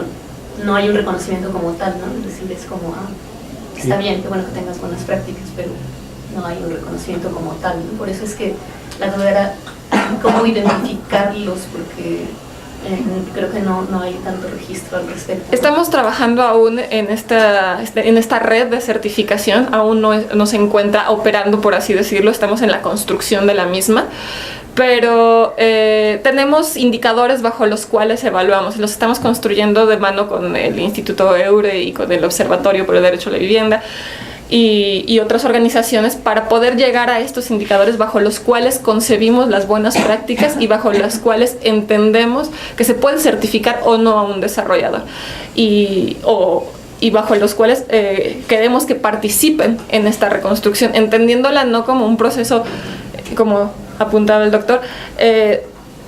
no hay un reconocimiento como tal, ¿no? Es decir, es como, está bien, qué bueno que tengas buenas prácticas, pero no hay un reconocimiento como tal, ¿no? Por eso es que la duda era cómo identificarlos, porque creo que no hay tanto registro al respecto. Estamos trabajando aún en esta red de certificación, aún no se encuentra operando, por así decirlo, estamos en la construcción de la misma, pero tenemos indicadores bajo los cuales evaluamos, los estamos construyendo de mano con el Instituto EURE y con el Observatorio por el Derecho a la Vivienda y otras organizaciones para poder llegar a estos indicadores bajo los cuales concebimos las buenas prácticas y bajo las cuales entendemos que se puede certificar o no a un desarrollador y bajo los cuales queremos que participen en esta reconstrucción, entendiéndola no como un proceso, como apuntaba el doctor,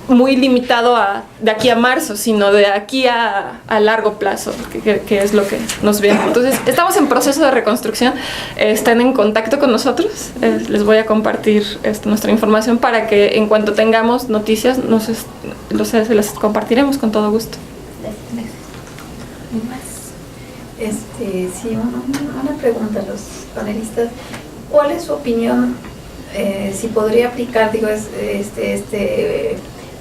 muy limitado de aquí a marzo, sino de aquí a largo plazo, que es lo que nos viene. Entonces, estamos en proceso de reconstrucción, están en contacto con nosotros, les voy a compartir nuestra información para que en cuanto tengamos noticias, se las compartiremos con todo gusto. Sí, una pregunta a los panelistas. ¿Cuál es su opinión? Si podría aplicar,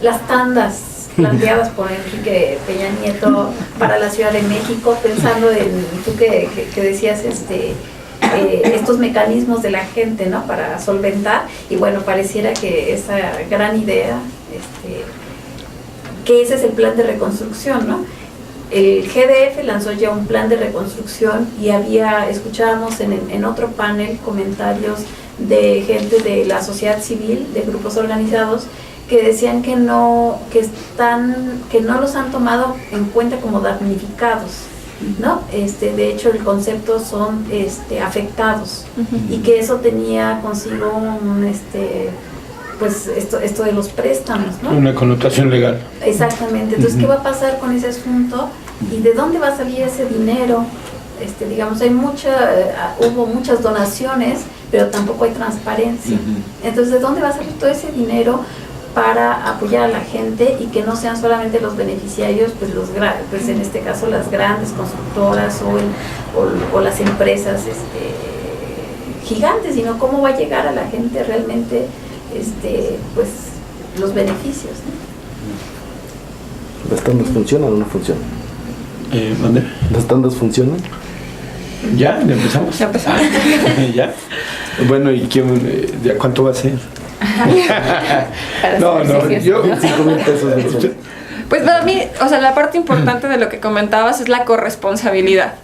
las tandas planteadas por Enrique Peña Nieto para la Ciudad de México, pensando en tú que decías estos mecanismos de la gente, ¿no? Para solventar, y bueno, pareciera que esa gran idea, que ese es el plan de reconstrucción, ¿no? El GDF lanzó ya un plan de reconstrucción y escuchábamos en otro panel comentarios de gente de la sociedad civil, de grupos organizados, que decían que no los han tomado en cuenta como damnificados, ¿no? De hecho, el concepto son afectados, y que eso tenía consigo pues esto de los préstamos, ¿no? Una connotación legal. Exactamente. Entonces, ¿qué va a pasar con ese asunto? ¿Y de dónde va a salir ese dinero? Digamos, hubo muchas donaciones, pero tampoco hay transparencia. Entonces, ¿de dónde va a salir todo ese dinero para apoyar a la gente y que no sean solamente los beneficiarios, pues en este caso las grandes constructoras o las empresas gigantes, sino cómo va a llegar a la gente realmente pues los beneficios, ¿no? ¿Las tandas funcionan o no funcionan? ¿Dónde? ¿Las tandas funcionan? ¿Ya empezamos? Ya empezamos. ¿Ya? Bueno, ¿y de cuánto va a ser? No, yo 5,000 pesos. Pues para mí, o sea, la parte importante de lo que comentabas es la corresponsabilidad.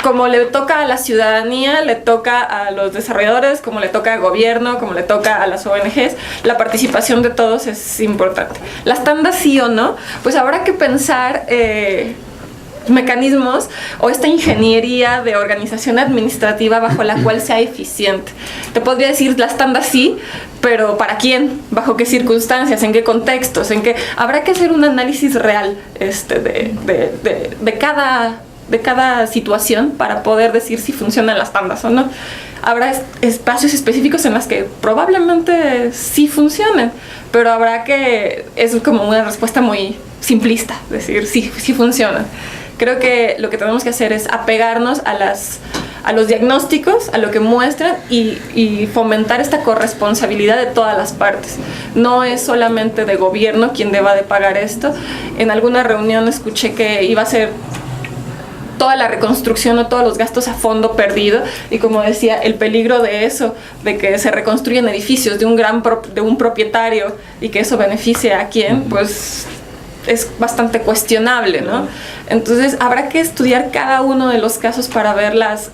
Como le toca a la ciudadanía, le toca a los desarrolladores, como le toca al gobierno, como le toca a las ONGs, la participación de todos es importante. Las tandas sí o no, pues habrá que pensar mecanismos o esta ingeniería de organización administrativa bajo la cual sea eficiente. Te podría decir las tandas sí, pero ¿para quién? ¿Bajo qué circunstancias? ¿En qué contextos? ¿En qué? Habrá que hacer un análisis real de cada situación para poder decir si funcionan las tandas o no. Habrá espacios específicos en los que probablemente sí funcionen, pero es como una respuesta muy simplista, decir sí funciona. Creo que lo que tenemos que hacer es apegarnos a los diagnósticos, a lo que muestran y fomentar esta corresponsabilidad de todas las partes. No es solamente de gobierno quien deba de pagar esto. En alguna reunión escuché que iba a ser toda la reconstrucción o todos los gastos a fondo perdido, y como decía, el peligro de eso, de que se reconstruyen edificios de un propietario y que eso beneficie a quién, pues es bastante cuestionable, ¿no? Entonces habrá que estudiar cada uno de los casos para ver las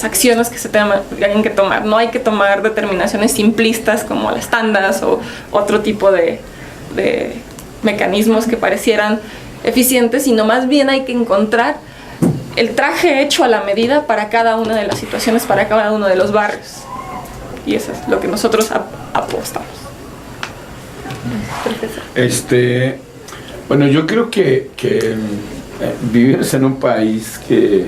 acciones que se tengan que tomar. No hay que tomar determinaciones simplistas como las tandas o otro tipo de mecanismos que parecieran eficientes, sino más bien hay que encontrar el traje hecho a la medida para cada una de las situaciones, para cada uno de los barrios. Y eso es lo que nosotros apostamos. Bueno, yo creo que vivimos en un país que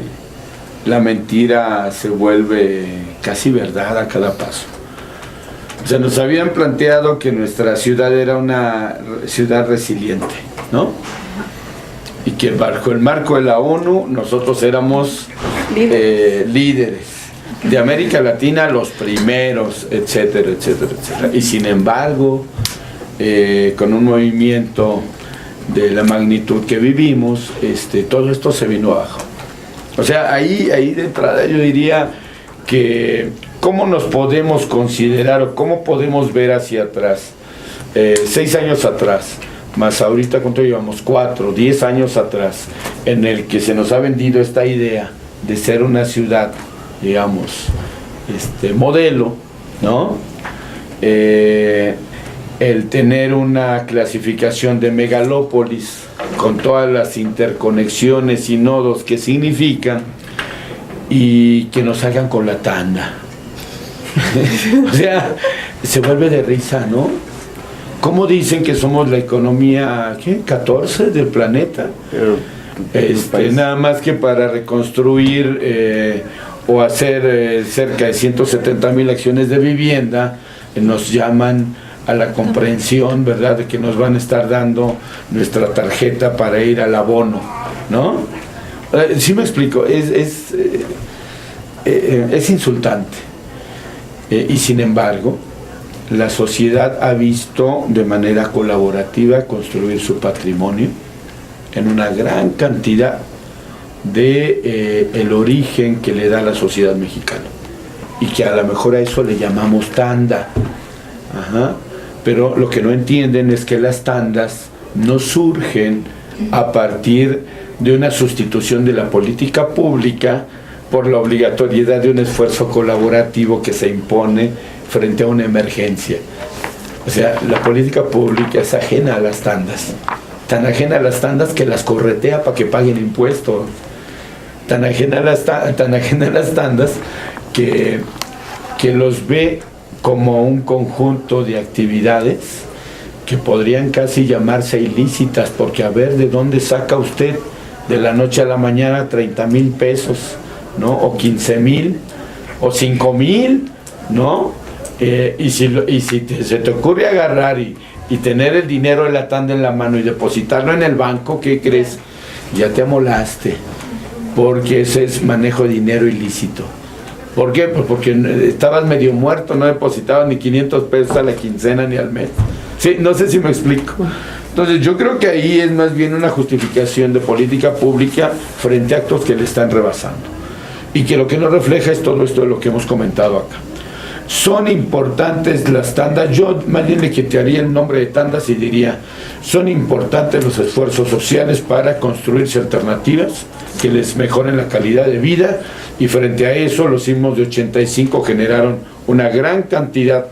la mentira se vuelve casi verdad a cada paso. O sea, nos habían planteado que nuestra ciudad era una ciudad resiliente, ¿no? Y que bajo el marco de la ONU nosotros éramos líderes. De América Latina los primeros, etcétera, etcétera, etcétera. Y sin embargo, con un movimiento de la magnitud que vivimos, todo esto se vino abajo. O sea, ahí de entrada yo diría que cómo nos podemos considerar o cómo podemos ver hacia atrás, 6 años atrás, más ahorita cuánto llevamos, 4, 10 años atrás, en el que se nos ha vendido esta idea de ser una ciudad, digamos, modelo, ¿no? El tener una clasificación de megalópolis con todas las interconexiones y nodos que significan, y que nos salgan con la tanda. O sea, se vuelve de risa, ¿no? ¿Cómo dicen que somos la economía, ¿qué? 14 del planeta? Nada más que para reconstruir o hacer cerca de 170,000 acciones de vivienda, nos llaman a la comprensión, ¿verdad?, de que nos van a estar dando nuestra tarjeta para ir al abono, ¿no? Sí me explico, es insultante. Y sin embargo, la sociedad ha visto de manera colaborativa construir su patrimonio en una gran cantidad de el origen que le da la sociedad mexicana, y que a lo mejor a eso le llamamos tanda. Ajá. Pero lo que no entienden es que las tandas no surgen a partir de una sustitución de la política pública por la obligatoriedad de un esfuerzo colaborativo que se impone frente a una emergencia. O sea, la política pública es ajena a las tandas, tan ajena a las tandas que las corretea para que paguen impuestos, tan ajena a las tandas que los ve como un conjunto de actividades que podrían casi llamarse ilícitas, porque a ver de dónde saca usted de la noche a la mañana 30,000 pesos, ¿no? O 15,000 o 5,000, ¿no? Y si se te ocurre agarrar y tener el dinero de la tanda en la mano y depositarlo en el banco, ¿qué crees? Ya te amolaste, porque ese es manejo de dinero ilícito. ¿Por qué? Pues porque estabas medio muerto, no depositabas ni 500 pesos a la quincena ni al mes. Sí, no sé si me explico. Entonces yo creo que ahí es más bien una justificación de política pública frente a actos que le están rebasando, y que lo que nos refleja es todo esto de lo que hemos comentado acá. Son importantes las tandas. Yo más bien le quitaría el nombre de tandas y diría, son importantes los esfuerzos sociales para construirse alternativas que les mejoren la calidad de vida, y frente a eso los sismos de 85 generaron una gran cantidad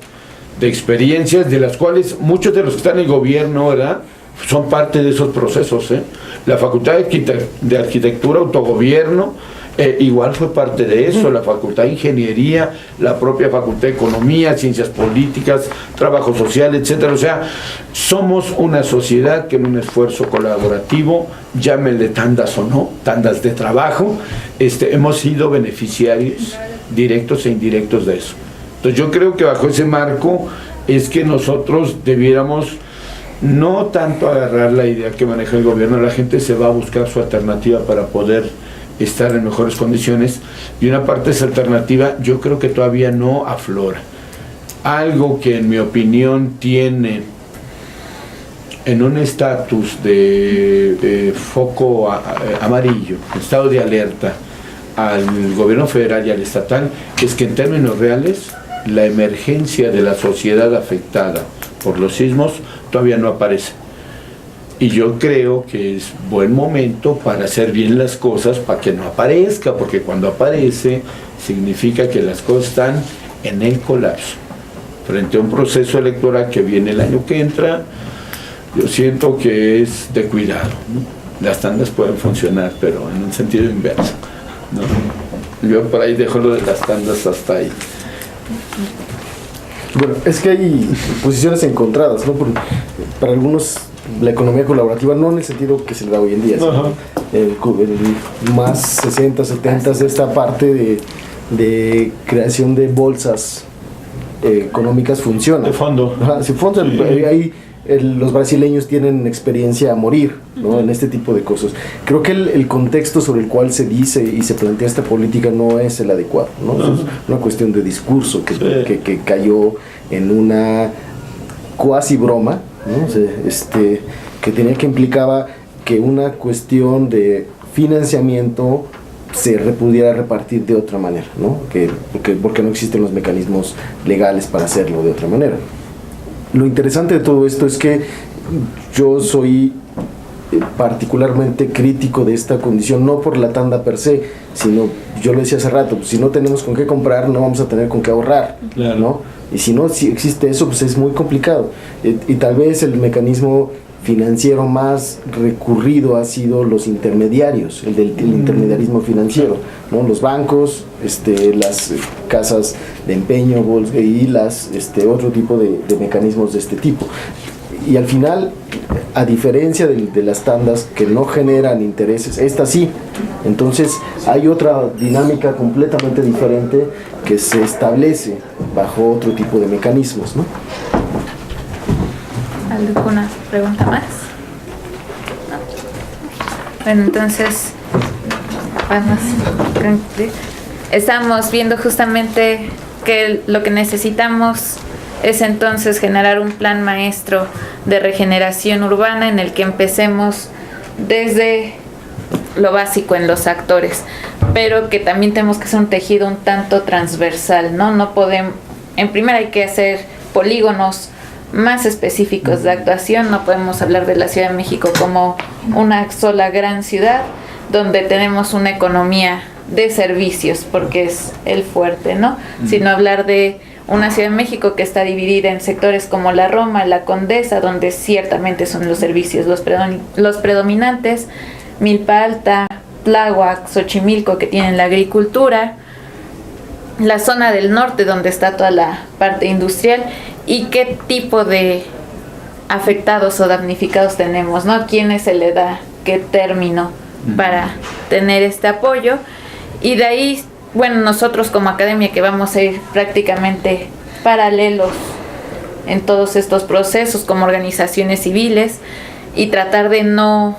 de experiencias, de las cuales muchos de los que están en el gobierno, ¿verdad?, son parte de esos procesos, La Facultad de Arquitectura, Autogobierno, igual fue parte de eso, la Facultad de Ingeniería, la propia Facultad de Economía, Ciencias Políticas, Trabajo Social, etcétera. O sea, somos una sociedad que en un esfuerzo colaborativo, llámenle tandas o no, tandas de trabajo, hemos sido beneficiarios directos e indirectos de eso. Entonces yo creo que bajo ese marco es que nosotros debiéramos no tanto agarrar la idea que maneja el gobierno, la gente se va a buscar su alternativa para poder estar en mejores condiciones, y una parte de esa alternativa yo creo que todavía no aflora. Algo que en mi opinión tiene en un estatus de foco amarillo, estado de alerta al gobierno federal y al estatal, es que en términos reales la emergencia de la sociedad afectada por los sismos todavía no aparece. Y yo creo que es buen momento para hacer bien las cosas para que no aparezca, porque cuando aparece significa que las cosas están en el colapso. Frente a un proceso electoral que viene el año que entra, yo siento que es de cuidado, ¿no? Las tandas pueden funcionar, pero en un sentido inverso, ¿no? Yo por ahí dejo lo de las tandas hasta ahí. Bueno, es que hay posiciones encontradas, ¿no? Para algunos la economía colaborativa, no en el sentido que se le da hoy en día, sino el más 60, 70, esta parte de creación de bolsas económicas funciona. De fondo. Ajá, sí, fondo. Ahí los brasileños tienen experiencia a morir, ¿no? En este tipo de cosas. Creo que el contexto sobre el cual se dice y se plantea esta política no es el adecuado, ¿no? Es una cuestión de discurso que cayó en una cuasi broma, ¿no? O sea, que implicaba que una cuestión de financiamiento se pudiera repartir de otra manera, ¿no? Porque no existen los mecanismos legales para hacerlo de otra manera. Lo interesante de todo esto es que yo soy particularmente crítico de esta condición, no por la tanda per se, sino, yo lo decía hace rato, pues si no tenemos con qué comprar, no vamos a tener con qué ahorrar, claro, ¿no? Y si existe eso, pues es muy complicado. Y tal vez el mecanismo financiero más recurrido ha sido los intermediarios, el intermediarismo financiero, ¿no? Los bancos, las casas de empeño y otro tipo de mecanismos de este tipo. Y al final, a diferencia de las tandas que no generan intereses, estas sí. Entonces hay otra dinámica completamente diferente que se establece bajo otro tipo de mecanismos, ¿no? ¿Alguna pregunta más? ¿No? Bueno, entonces vamos a concluir. Estamos viendo justamente que lo que necesitamos es entonces generar un plan maestro de regeneración urbana en el que empecemos desde lo básico en los actores, pero que también tenemos que hacer un tejido un tanto transversal, ¿no? No podemos, en primera hay que hacer polígonos más específicos de actuación, no podemos hablar de la Ciudad de México como una sola gran ciudad donde tenemos una economía de servicios, porque es el fuerte, ¿no? Sino hablar de una Ciudad de México que está dividida en sectores como la Roma, la Condesa, donde ciertamente son los servicios los predominantes, Milpa Alta, Tláhuac, Xochimilco, que tienen la agricultura, la zona del norte donde está toda la parte industrial, y qué tipo de afectados o damnificados tenemos, ¿no? ¿A quiénes se le da qué término para tener este apoyo? Y de ahí, bueno, nosotros como academia que vamos a ir prácticamente paralelos en todos estos procesos como organizaciones civiles y tratar de no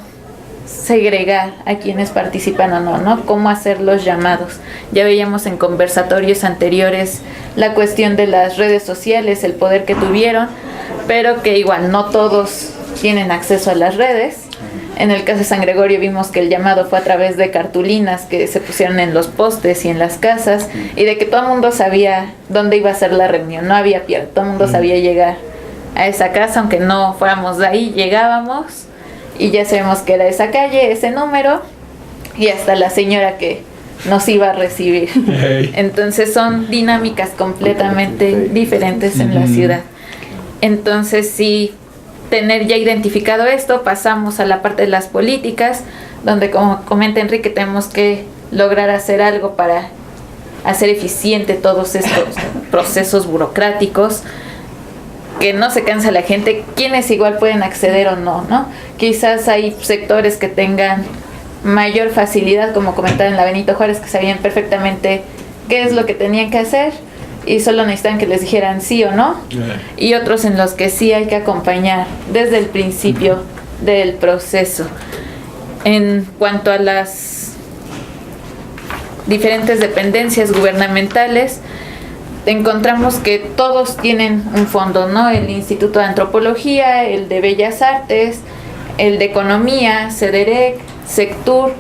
segregar a quienes participan o no, ¿no? Cómo hacer los llamados. Ya veíamos en conversatorios anteriores la cuestión de las redes sociales, el poder que tuvieron, pero que igual no todos tienen acceso a las redes. En el caso de San Gregorio vimos que el llamado fue a través de cartulinas que se pusieron en los postes y en las casas, y de que todo el mundo sabía dónde iba a ser la reunión, no había pierde, todo el mundo sabía llegar a esa casa, aunque no fuéramos de ahí, llegábamos y ya sabemos que era esa calle, ese número y hasta la señora que nos iba a recibir. Entonces son dinámicas completamente diferentes en la ciudad. Entonces sí, tener ya identificado esto, pasamos a la parte de las políticas, donde, como comenta Enrique, tenemos que lograr hacer algo para hacer eficiente todos estos procesos burocráticos, que no se cansa la gente, quienes igual pueden acceder o no, ¿no? Quizás hay sectores que tengan mayor facilidad, como comentaba en la Benito Juárez, que sabían perfectamente qué es lo que tenían que hacer y solo necesitan que les dijeran sí o no, y otros en los que sí hay que acompañar desde el principio del proceso. En cuanto a las diferentes dependencias gubernamentales, encontramos que todos tienen un fondo, ¿no? El Instituto de Antropología, el de Bellas Artes, el de Economía, CEDEREC, Sectur,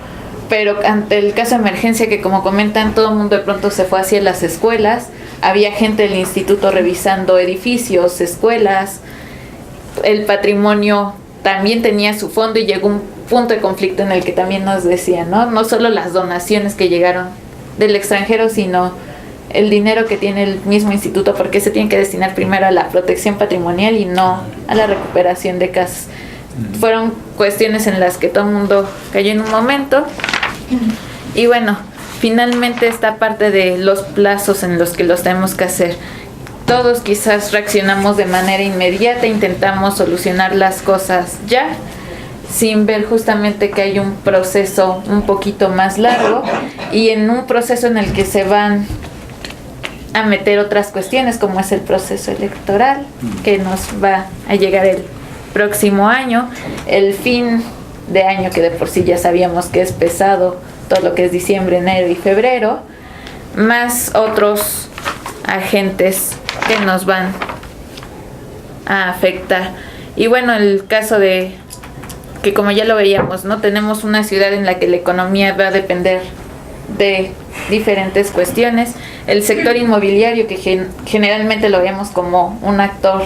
pero ante el caso de emergencia, que como comentan, todo el mundo de pronto se fue hacia las escuelas, había gente del instituto revisando edificios, escuelas, el patrimonio también tenía su fondo, y llegó un punto de conflicto en el que también nos decían, ¿no? No solo las donaciones que llegaron del extranjero, sino el dinero que tiene el mismo instituto, porque se tiene que destinar primero a la protección patrimonial y no a la recuperación de casas. Fueron cuestiones en las que todo el mundo cayó en un momento. Y bueno, finalmente esta parte de los plazos en los que los tenemos que hacer. Todos quizás reaccionamos de manera inmediata, intentamos solucionar las cosas ya, sin ver justamente que hay un proceso un poquito más largo, y en un proceso en el que se van a meter otras cuestiones, como es el proceso electoral, que nos va a llegar el próximo año, el fin de año, que de por sí ya sabíamos que es pesado, todo lo que es diciembre, enero y febrero, más otros agentes que nos van a afectar. Y bueno, el caso de que, como ya lo veíamos, ¿no? Tenemos una ciudad en la que la economía va a depender de diferentes cuestiones. El sector inmobiliario, que generalmente lo vemos como un actor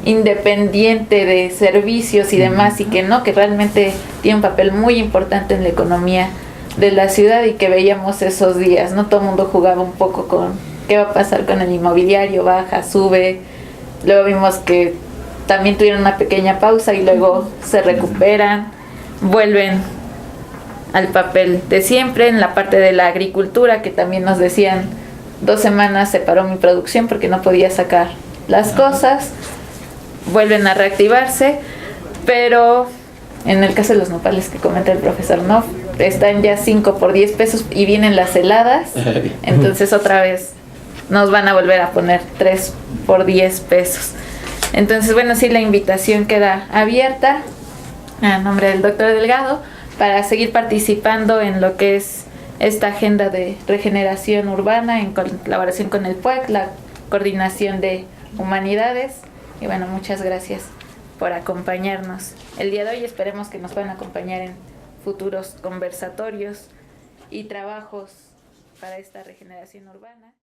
independiente de servicios y demás, y que no, que realmente tiene un papel muy importante en la economía de la ciudad, y que veíamos esos días, ¿no? Todo el mundo jugaba un poco con qué va a pasar con el inmobiliario, baja, sube. Luego vimos que también tuvieron una pequeña pausa y luego se recuperan, vuelven al papel de siempre. En la parte de la agricultura, que también nos decían, 2 semanas se paró mi producción porque no podía sacar las cosas, vuelven a reactivarse, pero en el caso de los nopales que comenta el profesor, ¿no? Están ya 5 por 10 pesos y vienen las heladas, entonces otra vez nos van a volver a poner 3 por 10 pesos. Entonces, bueno, sí, la invitación queda abierta a nombre del doctor Delgado para seguir participando en lo que es esta agenda de regeneración urbana en colaboración con el PUEC, la Coordinación de Humanidades. Y bueno, muchas gracias por acompañarnos el día de hoy. Esperemos que nos puedan acompañar en futuros conversatorios y trabajos para esta regeneración urbana.